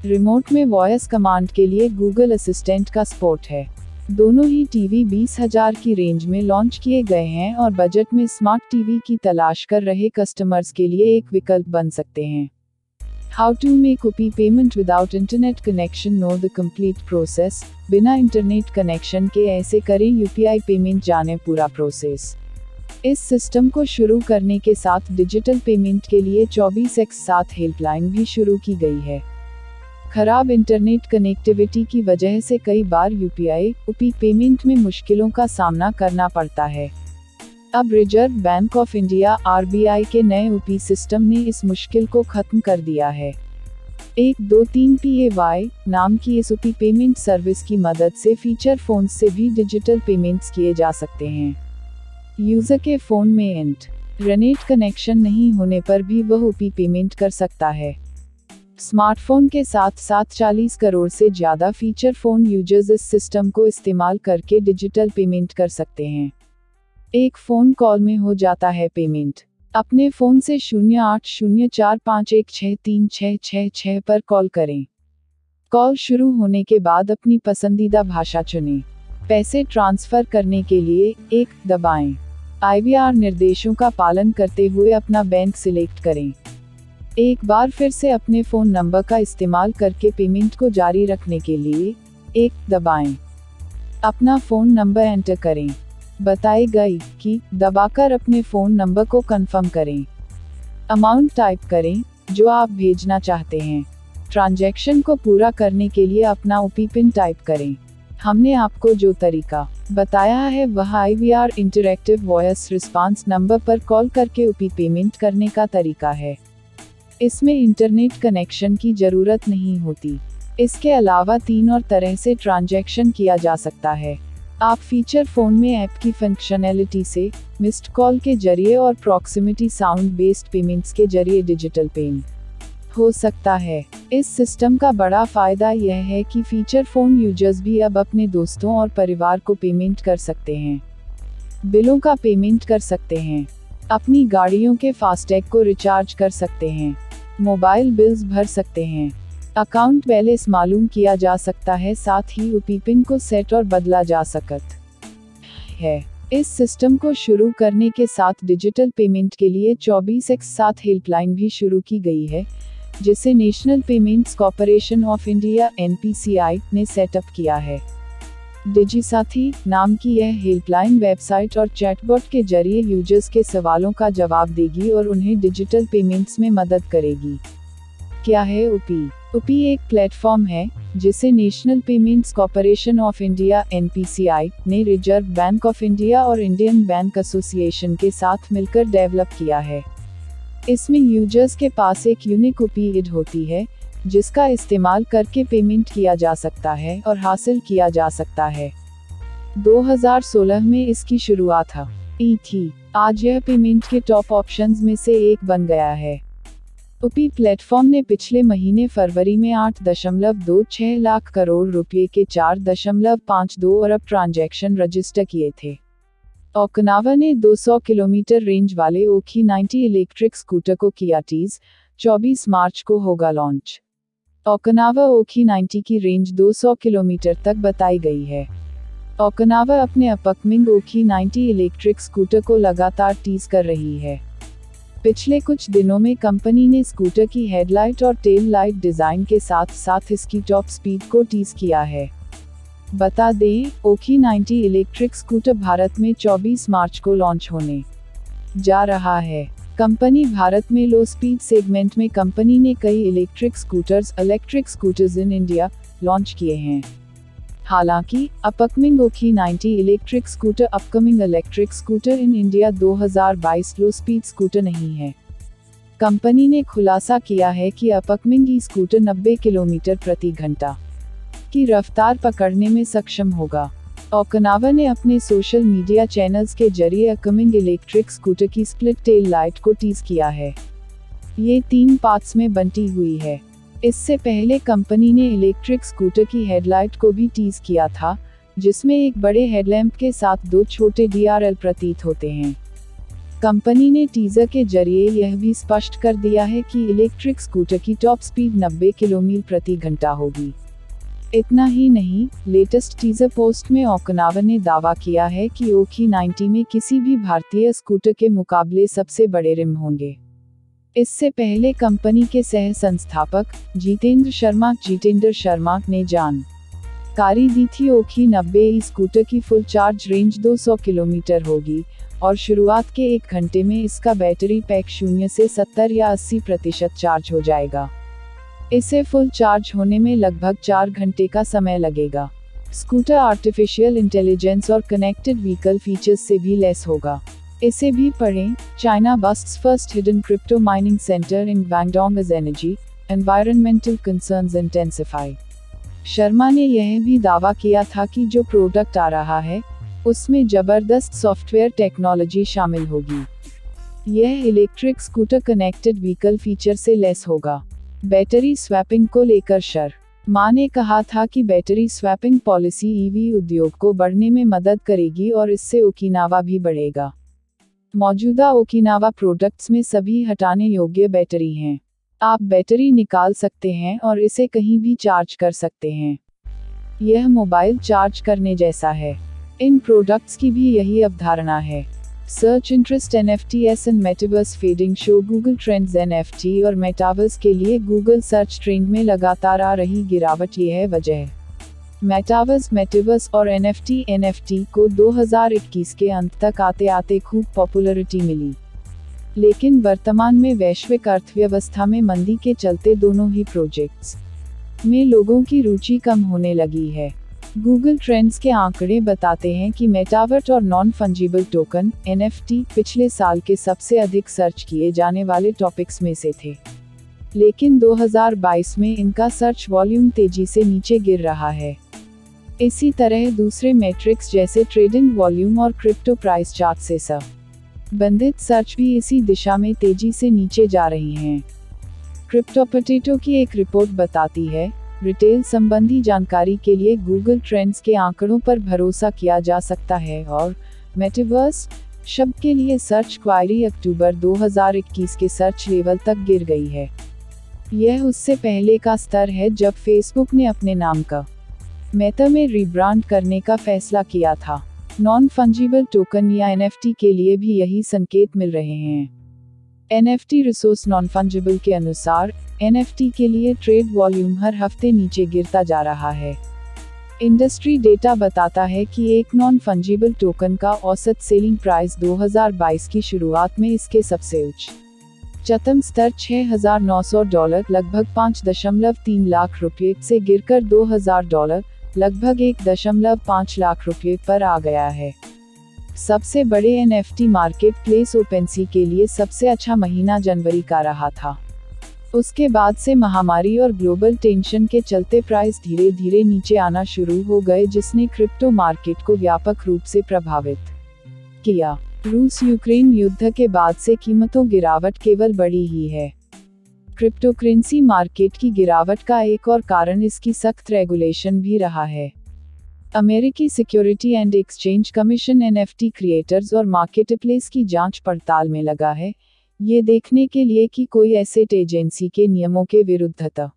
रिमोट में वॉइस कमांड के लिए गूगल असिस्टेंट का सपोर्ट है। दोनों ही टीवी 20,000 की रेंज में लॉन्च किए गए हैं और बजट में स्मार्ट टीवी की तलाश कर रहे कस्टमर्स के लिए एक विकल्प बन सकते हैं। How to make UPI payment without internet connection, know the complete process. बिना इंटरनेट कनेक्शन के ऐसे करें UPI पेमेंट, जाने पूरा प्रोसेस। इस सिस्टम को शुरू करने के साथ डिजिटल पेमेंट के लिए 24x7 हेल्पलाइन भी शुरू की गई है। खराब इंटरनेट कनेक्टिविटी की वजह से कई बार UPI पेमेंट में मुश्किलों का सामना करना पड़ता है। अब reserve bank of India RBI के नए UPI सिस्टम ने इस मुश्किल को खत्म कर दिया है। 123PAY नाम की इस UPI पेमेंट सर्विस की मदद से फीचर फोन से भी डिजिटल पेमेंट्स किए जा सकते हैं। यूजर के फोन में इंटरनेट कनेक्शन नहीं होने पर भी वह UPI पेमेंट कर सकता है। स्मार्टफोन के साथ साथ 40 करोड़ से ज़्यादा फीचर फोन यूजर्स इस सिस्टम को इस्तेमाल करके डिजिटल पेमेंट कर सकते हैं। एक फ़ोन कॉल में हो जाता है पेमेंट। अपने फ़ोन से 080451636666 पर कॉल करें। कॉल शुरू होने के बाद अपनी पसंदीदा भाषा चुनें। पैसे ट्रांसफ़र करने के लिए 1 दबाएं। IVR निर्देशों का पालन करते हुए अपना बैंक सिलेक्ट करें। एक बार फिर से अपने फ़ोन नंबर का इस्तेमाल करके पेमेंट को जारी रखने के लिए 1 दबाएं। अपना फ़ोन नंबर एंटर करें। बताई गई कि दबाकर अपने फ़ोन नंबर को कंफर्म करें। अमाउंट टाइप करें जो आप भेजना चाहते हैं। ट्रांजैक्शन को पूरा करने के लिए अपना OP पिन टाइप करें। हमने आपको जो तरीका बताया है वह IVR interactive voice response number पर कॉल करके OP पेमेंट करने का तरीका है। इसमें इंटरनेट कनेक्शन की ज़रूरत नहीं होती। इसके अलावा 3 और तरह से ट्रांजैक्शन किया जा सकता है। आप फीचर फ़ोन में ऐप की फंक्शनैलिटी से मिस्ड कॉल के जरिए और प्रॉक्सिमिटी साउंड बेस्ड पेमेंट्स के जरिए डिजिटल पेमेंट हो सकता है। इस सिस्टम का बड़ा फ़ायदा यह है कि फीचर फ़ोन यूजर्स भी अब अपने दोस्तों और परिवार को पेमेंट कर सकते हैं, बिलों का पेमेंट कर सकते हैं, अपनी गाड़ियों के फास्टैग को रिचार्ज कर सकते हैं, मोबाइल बिल्स भर सकते हैं, अकाउंट बैलेंस मालूम किया जा सकता है, साथ ही OP पिन को सेट और बदला जा सकता है। इस सिस्टम को शुरू करने के साथ डिजिटल पेमेंट के लिए 24x7 हेल्पलाइन भी शुरू की गई है, जिसे national payments corporation of India NPCI ने सेटअप किया है। डिजिसाथी नाम की यह हेल्पलाइन वेबसाइट और चैटबॉट के जरिए यूजर्स के सवालों का जवाब देगी और उन्हें डिजिटल पेमेंट्स में मदद करेगी। क्या है OP? OP एक प्लेटफॉर्म है जिसे national payments corporation of India NPCI ने रिजर्व बैंक ऑफ इंडिया और इंडियन बैंक एसोसिएशन के साथ मिलकर डेवलप किया है। इसमें यूजर्स के पास एक यूनिक OP ID होती है, जिसका इस्तेमाल करके पेमेंट किया जा सकता है और हासिल किया जा सकता है। 2016 में इसकी शुरुआत हुई थी। आज यह पेमेंट के टॉप ऑप्शंस में से एक बन गया है। OP प्लेटफॉर्म ने पिछले महीने फरवरी में 8.26 लाख करोड़ रुपए के 4.52 अरब ट्रांजैक्शन रजिस्टर किए थे। ओकिनावा ने 200 किलोमीटर रेंज वाले ओखी 90 इलेक्ट्रिक स्कूटर को किया टीज, 24 मार्च को होगा लॉन्च। ओकिनावा ओखी 90 की रेंज 200 किलोमीटर तक बताई गई है। ओकिनावा अपने अपकमिंग ओखी 90 इलेक्ट्रिक स्कूटर को लगातार टीज कर रही है। पिछले कुछ दिनों में कंपनी ने स्कूटर की हेडलाइट और टेल लाइट डिज़ाइन के साथ साथ इसकी टॉप स्पीड को टीज किया है। बता दें, ओखी 90 इलेक्ट्रिक स्कूटर भारत में 24 मार्च को लॉन्च होने जा रहा है। कंपनी भारत में लो स्पीड सेगमेंट में कंपनी ने कई electric scooters in India launch किए हैं। हालांकि अपकमिंग ओखी 90 electric scooter in India 2022 low speed scooter नहीं है। कंपनी ने खुलासा किया है कि अपकमिंग ई स्कूटर 90 किलोमीटर प्रति घंटा की रफ्तार पकड़ने में सक्षम होगा। ओकिनावा ने अपने सोशल मीडिया चैनल्स के जरिए अपकमिंग इलेक्ट्रिक स्कूटर की स्प्लिट टेल लाइट को टीज किया है। ये 3 पार्ट्स में बंटी हुई है। इससे पहले कंपनी ने इलेक्ट्रिक स्कूटर की हेडलाइट को भी टीज किया था, जिसमें एक बड़े हेडलैम्प के साथ 2 छोटे DRL प्रतीत होते हैं। कंपनी ने टीजर के जरिए यह भी स्पष्ट कर दिया है कि इलेक्ट्रिक स्कूटर की टॉप स्पीड 90 किलोमीटर प्रति घंटा होगी। इतना ही नहीं, लेटेस्ट टीजर पोस्ट में ओकिनावा ने दावा किया है कि ओखी 90 में किसी भी भारतीय स्कूटर के मुकाबले सबसे बड़े रिम होंगे। इससे पहले कंपनी के सह संस्थापक जितेंद्र शर्मा ने जानकारी दी थी ओखी 90 ई स्कूटर की फुल चार्ज रेंज 200 किलोमीटर होगी और शुरुआत के 1 घंटे में इसका बैटरी पैक 0 से 70 या 80% चार्ज हो जाएगा। इसे फुल चार्ज होने में लगभग 4 घंटे का समय लगेगा। स्कूटर आर्टिफिशियल इंटेलिजेंस और कनेक्टेड व्हीकल फीचर्स से भी लैस होगा। इसे भी पढ़ें। China busts first hidden crypto mining centre in Guangdong as energy environmental concerns intensify. Sharma ने यह भी दावा किया था कि जो प्रोडक्ट आ रहा है उसमें जबरदस्त सॉफ्टवेयर टेक्नोलॉजी शामिल होगी। यह electric scooter connected vehicle feature से लैस होगा। बैटरी स्वैपिंग को लेकर शर्मा ने कहा था कि बैटरी स्वैपिंग पॉलिसी EV उद्योग को बढ़ने में मदद करेगी और इससे ओकिनावा भी बढ़ेगा। मौजूदा ओकिनावा प्रोडक्ट्स में सभी हटाने योग्य बैटरी हैं। आप बैटरी निकाल सकते हैं और इसे कहीं भी चार्ज कर सकते हैं। यह मोबाइल चार्ज करने जैसा है। इन प्रोडक्ट्स की भी यही अवधारणा है। Search interest NFTs and metaverse fading show Google trends NFT और मेटावर्स के लिए गूगल सर्च ट्रेंड में लगातार आ रही गिरावट ये है वजह। मेटावर्स और NFT को 2021 के अंत तक आते आते खूब पॉपुलैरिटी मिली, लेकिन वर्तमान में वैश्विक अर्थव्यवस्था में मंदी के चलते दोनों ही प्रोजेक्ट्स में लोगों की रुचि कम होने लगी है। गूगल ट्रेंड्स के आंकड़े बताते हैं कि मेटावर्स और नॉन फंजिबल टोकन NFT पिछले साल के सबसे अधिक सर्च किए जाने वाले टॉपिक्स में से थे, लेकिन 2022 में इनका सर्च वॉल्यूम तेजी से नीचे गिर रहा है। इसी तरह दूसरे मैट्रिक्स जैसे ट्रेडिंग वॉल्यूम और क्रिप्टो प्राइस चार्ट से संबंधित सर्च भी इसी दिशा में तेजी से नीचे जा रही हैं। क्रिप्टोपोटेटो की एक रिपोर्ट बताती है, रिटेल संबंधी जानकारी के लिए गूगल ट्रेंड्स के आंकड़ों पर भरोसा किया जा सकता है और मेटावर्स शब्द के लिए सर्च क्वायरी अक्टूबर 2021 के सर्च लेवल तक गिर गई है। यह उससे पहले का स्तर है जब फेसबुक ने अपने नाम का मेटा में रीब्रांड करने का फैसला किया था। नॉन फंजिबल टोकन या NFT के लिए भी यही संकेत मिल रहे हैं। NFT रिसोर्स नॉन फंजिबल के अनुसार NFT के लिए ट्रेड वॉल्यूम हर हफ्ते नीचे गिरता जा रहा है। इंडस्ट्री डेटा बताता है कि एक नॉन फंजिबल टोकन का औसत सेलिंग प्राइस 2022 की शुरुआत में इसके सबसे उच्चतम स्तर $6,900 लगभग 5.3 लाख रुपये से गिरकर $2,000 लगभग 1.5 लाख रुपये पर आ गया है। सबसे बड़े NFT मार्केट प्लेस OpenSea के लिए सबसे अच्छा महीना जनवरी का रहा था। उसके बाद से महामारी और ग्लोबल टेंशन के चलते प्राइस धीरे धीरे नीचे आना शुरू हो गए, जिसने क्रिप्टो मार्केट को व्यापक रूप से प्रभावित किया। रूस यूक्रेन युद्ध के बाद से कीमतों गिरावट केवल बढ़ी ही है। क्रिप्टोकरेंसी मार्केट की गिरावट का एक और कारण इसकी सख्त रेगुलेशन भी रहा है। अमेरिकी security and exchange commission NFT creators और मार्केटप्लेस की जांच पड़ताल में लगा है, ये देखने के लिए कि कोई एसेट एजेंसी के नियमों के विरुद्ध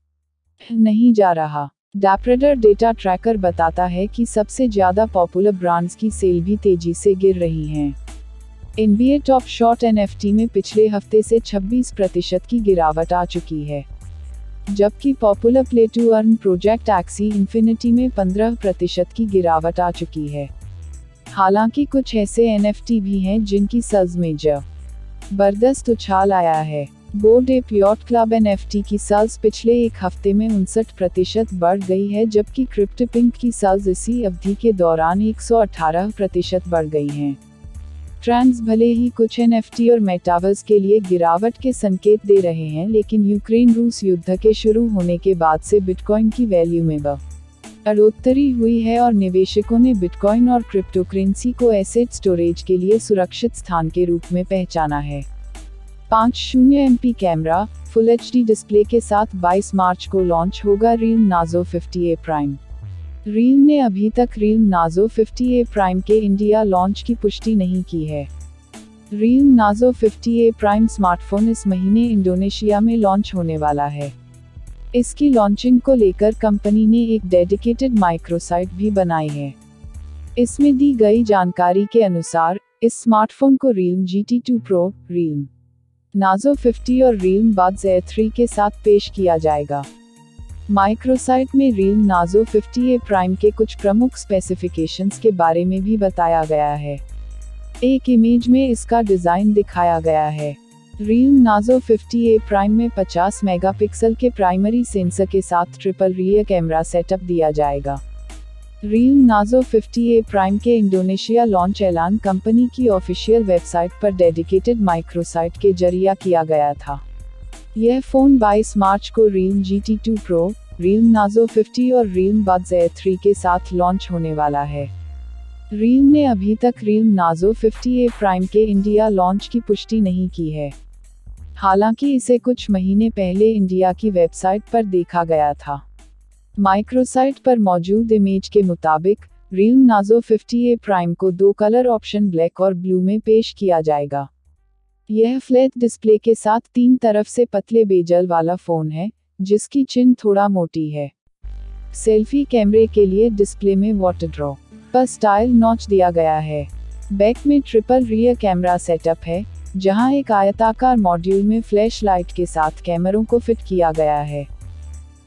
नहीं जा रहा। डैप्रेडर डेटा ट्रैकर बताता है कि सबसे ज्यादा पॉपुलर ब्रांड्स की सेल भी तेजी से गिर रही हैं। NBA टॉप शॉट NFT में पिछले हफ्ते से 26% की गिरावट आ चुकी है, जबकि popular play to earn project Axie Infinity में 15% की गिरावट आ चुकी है। हालांकि कुछ ऐसे NFT भी हैं जिनकी सेल्स में जबरदस्त उछाल आया है। Board app yacht club NFT की सेल्स पिछले एक हफ्ते में 59% बढ़ गई है, जबकि क्रिप्टोपिंक की सेल्स इसी अवधि के दौरान 118% बढ़ गई हैं। ट्रेंड्स भले ही कुछ NFT और मेटावर्स के लिए गिरावट के संकेत दे रहे हैं, लेकिन यूक्रेन रूस युद्ध के शुरू होने के बाद से बिटकॉइन की वैल्यू में बढ़ोतरी हुई है और निवेशकों ने बिटकॉइन और क्रिप्टोकरेंसी को एसेट स्टोरेज के लिए सुरक्षित स्थान के रूप में पहचाना है। 50 MP camera full HD display के साथ 22 मार्च को लॉन्च होगा Realme Narzo 50A Prime। Realme ने अभी तक Realme Narzo 50A Prime के इंडिया लॉन्च की पुष्टि नहीं की है। Realme Narzo 50A Prime smartphone इस महीने इंडोनेशिया में लॉन्च होने वाला है। इसकी लॉन्चिंग को लेकर कंपनी ने एक डेडिकेटेड माइक्रोसाइट भी बनाई है। इसमें दी गई जानकारी के अनुसार इस स्मार्टफोन को Realme GT2 Pro, Realme Narzo 50 और Realme Buds Air 3 के साथ पेश किया जाएगा। माइक्रोसाइट में Realme Narzo 50A Prime के कुछ प्रमुख स्पेसिफिकेशंस के बारे में भी बताया गया है। एक इमेज में इसका डिजाइन दिखाया गया है। Realme Narzo 50A Prime में 50 मेगापिक्सल के प्राइमरी सेंसर के साथ ट्रिपल रियर कैमरा सेटअप दिया जाएगा। Realme Narzo 50A Prime के इंडोनेशिया लॉन्च ऐलान कंपनी की ऑफिशियल वेबसाइट पर डेडिकेटेड माइक्रोसाइट के जरिए किया गया था। यह फोन 22 मार्च को Realme GT2 Pro, Realme Narzo 50 और Realme Buds Air 3 के साथ लॉन्च होने वाला है। Realme ने अभी तक Realme Narzo 50A Prime के इंडिया लॉन्च की पुष्टि नहीं की है, हालांकि इसे कुछ महीने पहले इंडिया की वेबसाइट पर देखा गया था। माइक्रोसाइट पर मौजूद इमेज के मुताबिक Realme Nazo 50A Prime को दो कलर ऑप्शन ब्लैक और ब्लू में पेश किया जाएगा। यह फ्लैट डिस्प्ले के साथ तीन तरफ से पतले बेजल वाला फ़ोन है, जिसकी चिन थोड़ा मोटी है। सेल्फी कैमरे के लिए डिस्प्ले में वाटर ड्रॉ पर स्टाइल नॉच दिया गया है। बैक में ट्रिपल रियर कैमरा सेटअप है, जहां एक आयताकार मॉड्यूल में फ्लैश लाइट के साथ कैमरों को फिट किया गया है।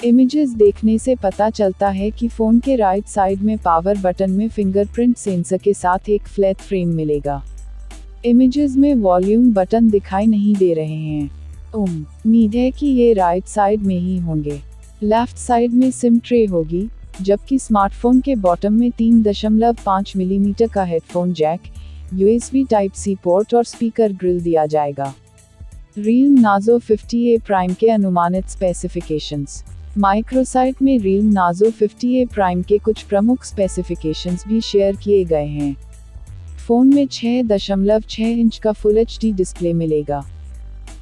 इमेजेस देखने से पता चलता है कि फ़ोन के राइट साइड में पावर बटन में फिंगरप्रिंट सेंसर के साथ एक फ्लैट फ्रेम मिलेगा। इमेजेस में वॉल्यूम बटन दिखाई नहीं दे रहे हैं। उम्मीद है कि ये राइट साइड में ही होंगे। लेफ्ट साइड में सिम ट्रे होगी, जबकि स्मार्टफोन के बॉटम में 3.5 मिलीमीटर का headphone jack, USB Type-C port और स्पीकर ग्रिल दिया जाएगा। Realme Nazo 50A Prime के अनुमानित स्पेसिफिकेशंस। माइक्रोसाइट में Realme Nazo 50A Prime के कुछ प्रमुख स्पेसिफिकेशंस भी शेयर किए गए हैं। फ़ोन में 6.6 इंच का Full HD डिस्प्ले मिलेगा।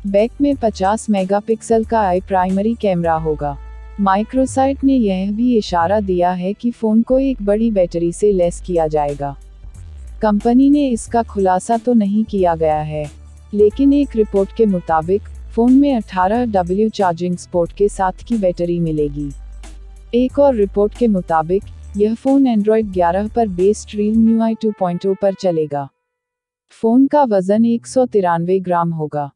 बैक में 50 मेगापिक्सल का आई प्राइमरी कैमरा होगा। माइक्रोसाइट ने यह भी इशारा दिया है कि फ़ोन को एक बड़ी बैटरी से लैस किया जाएगा। कंपनी ने इसका खुलासा तो नहीं किया गया है, लेकिन एक रिपोर्ट के मुताबिक फ़ोन में 18W चार्जिंग सपोर्ट के साथ की बैटरी मिलेगी। एक और रिपोर्ट के मुताबिक यह फ़ोन Android 11 पर बेस्ड Realme UI 2.0 पर चलेगा। फ़ोन का वज़न 193 ग्राम होगा।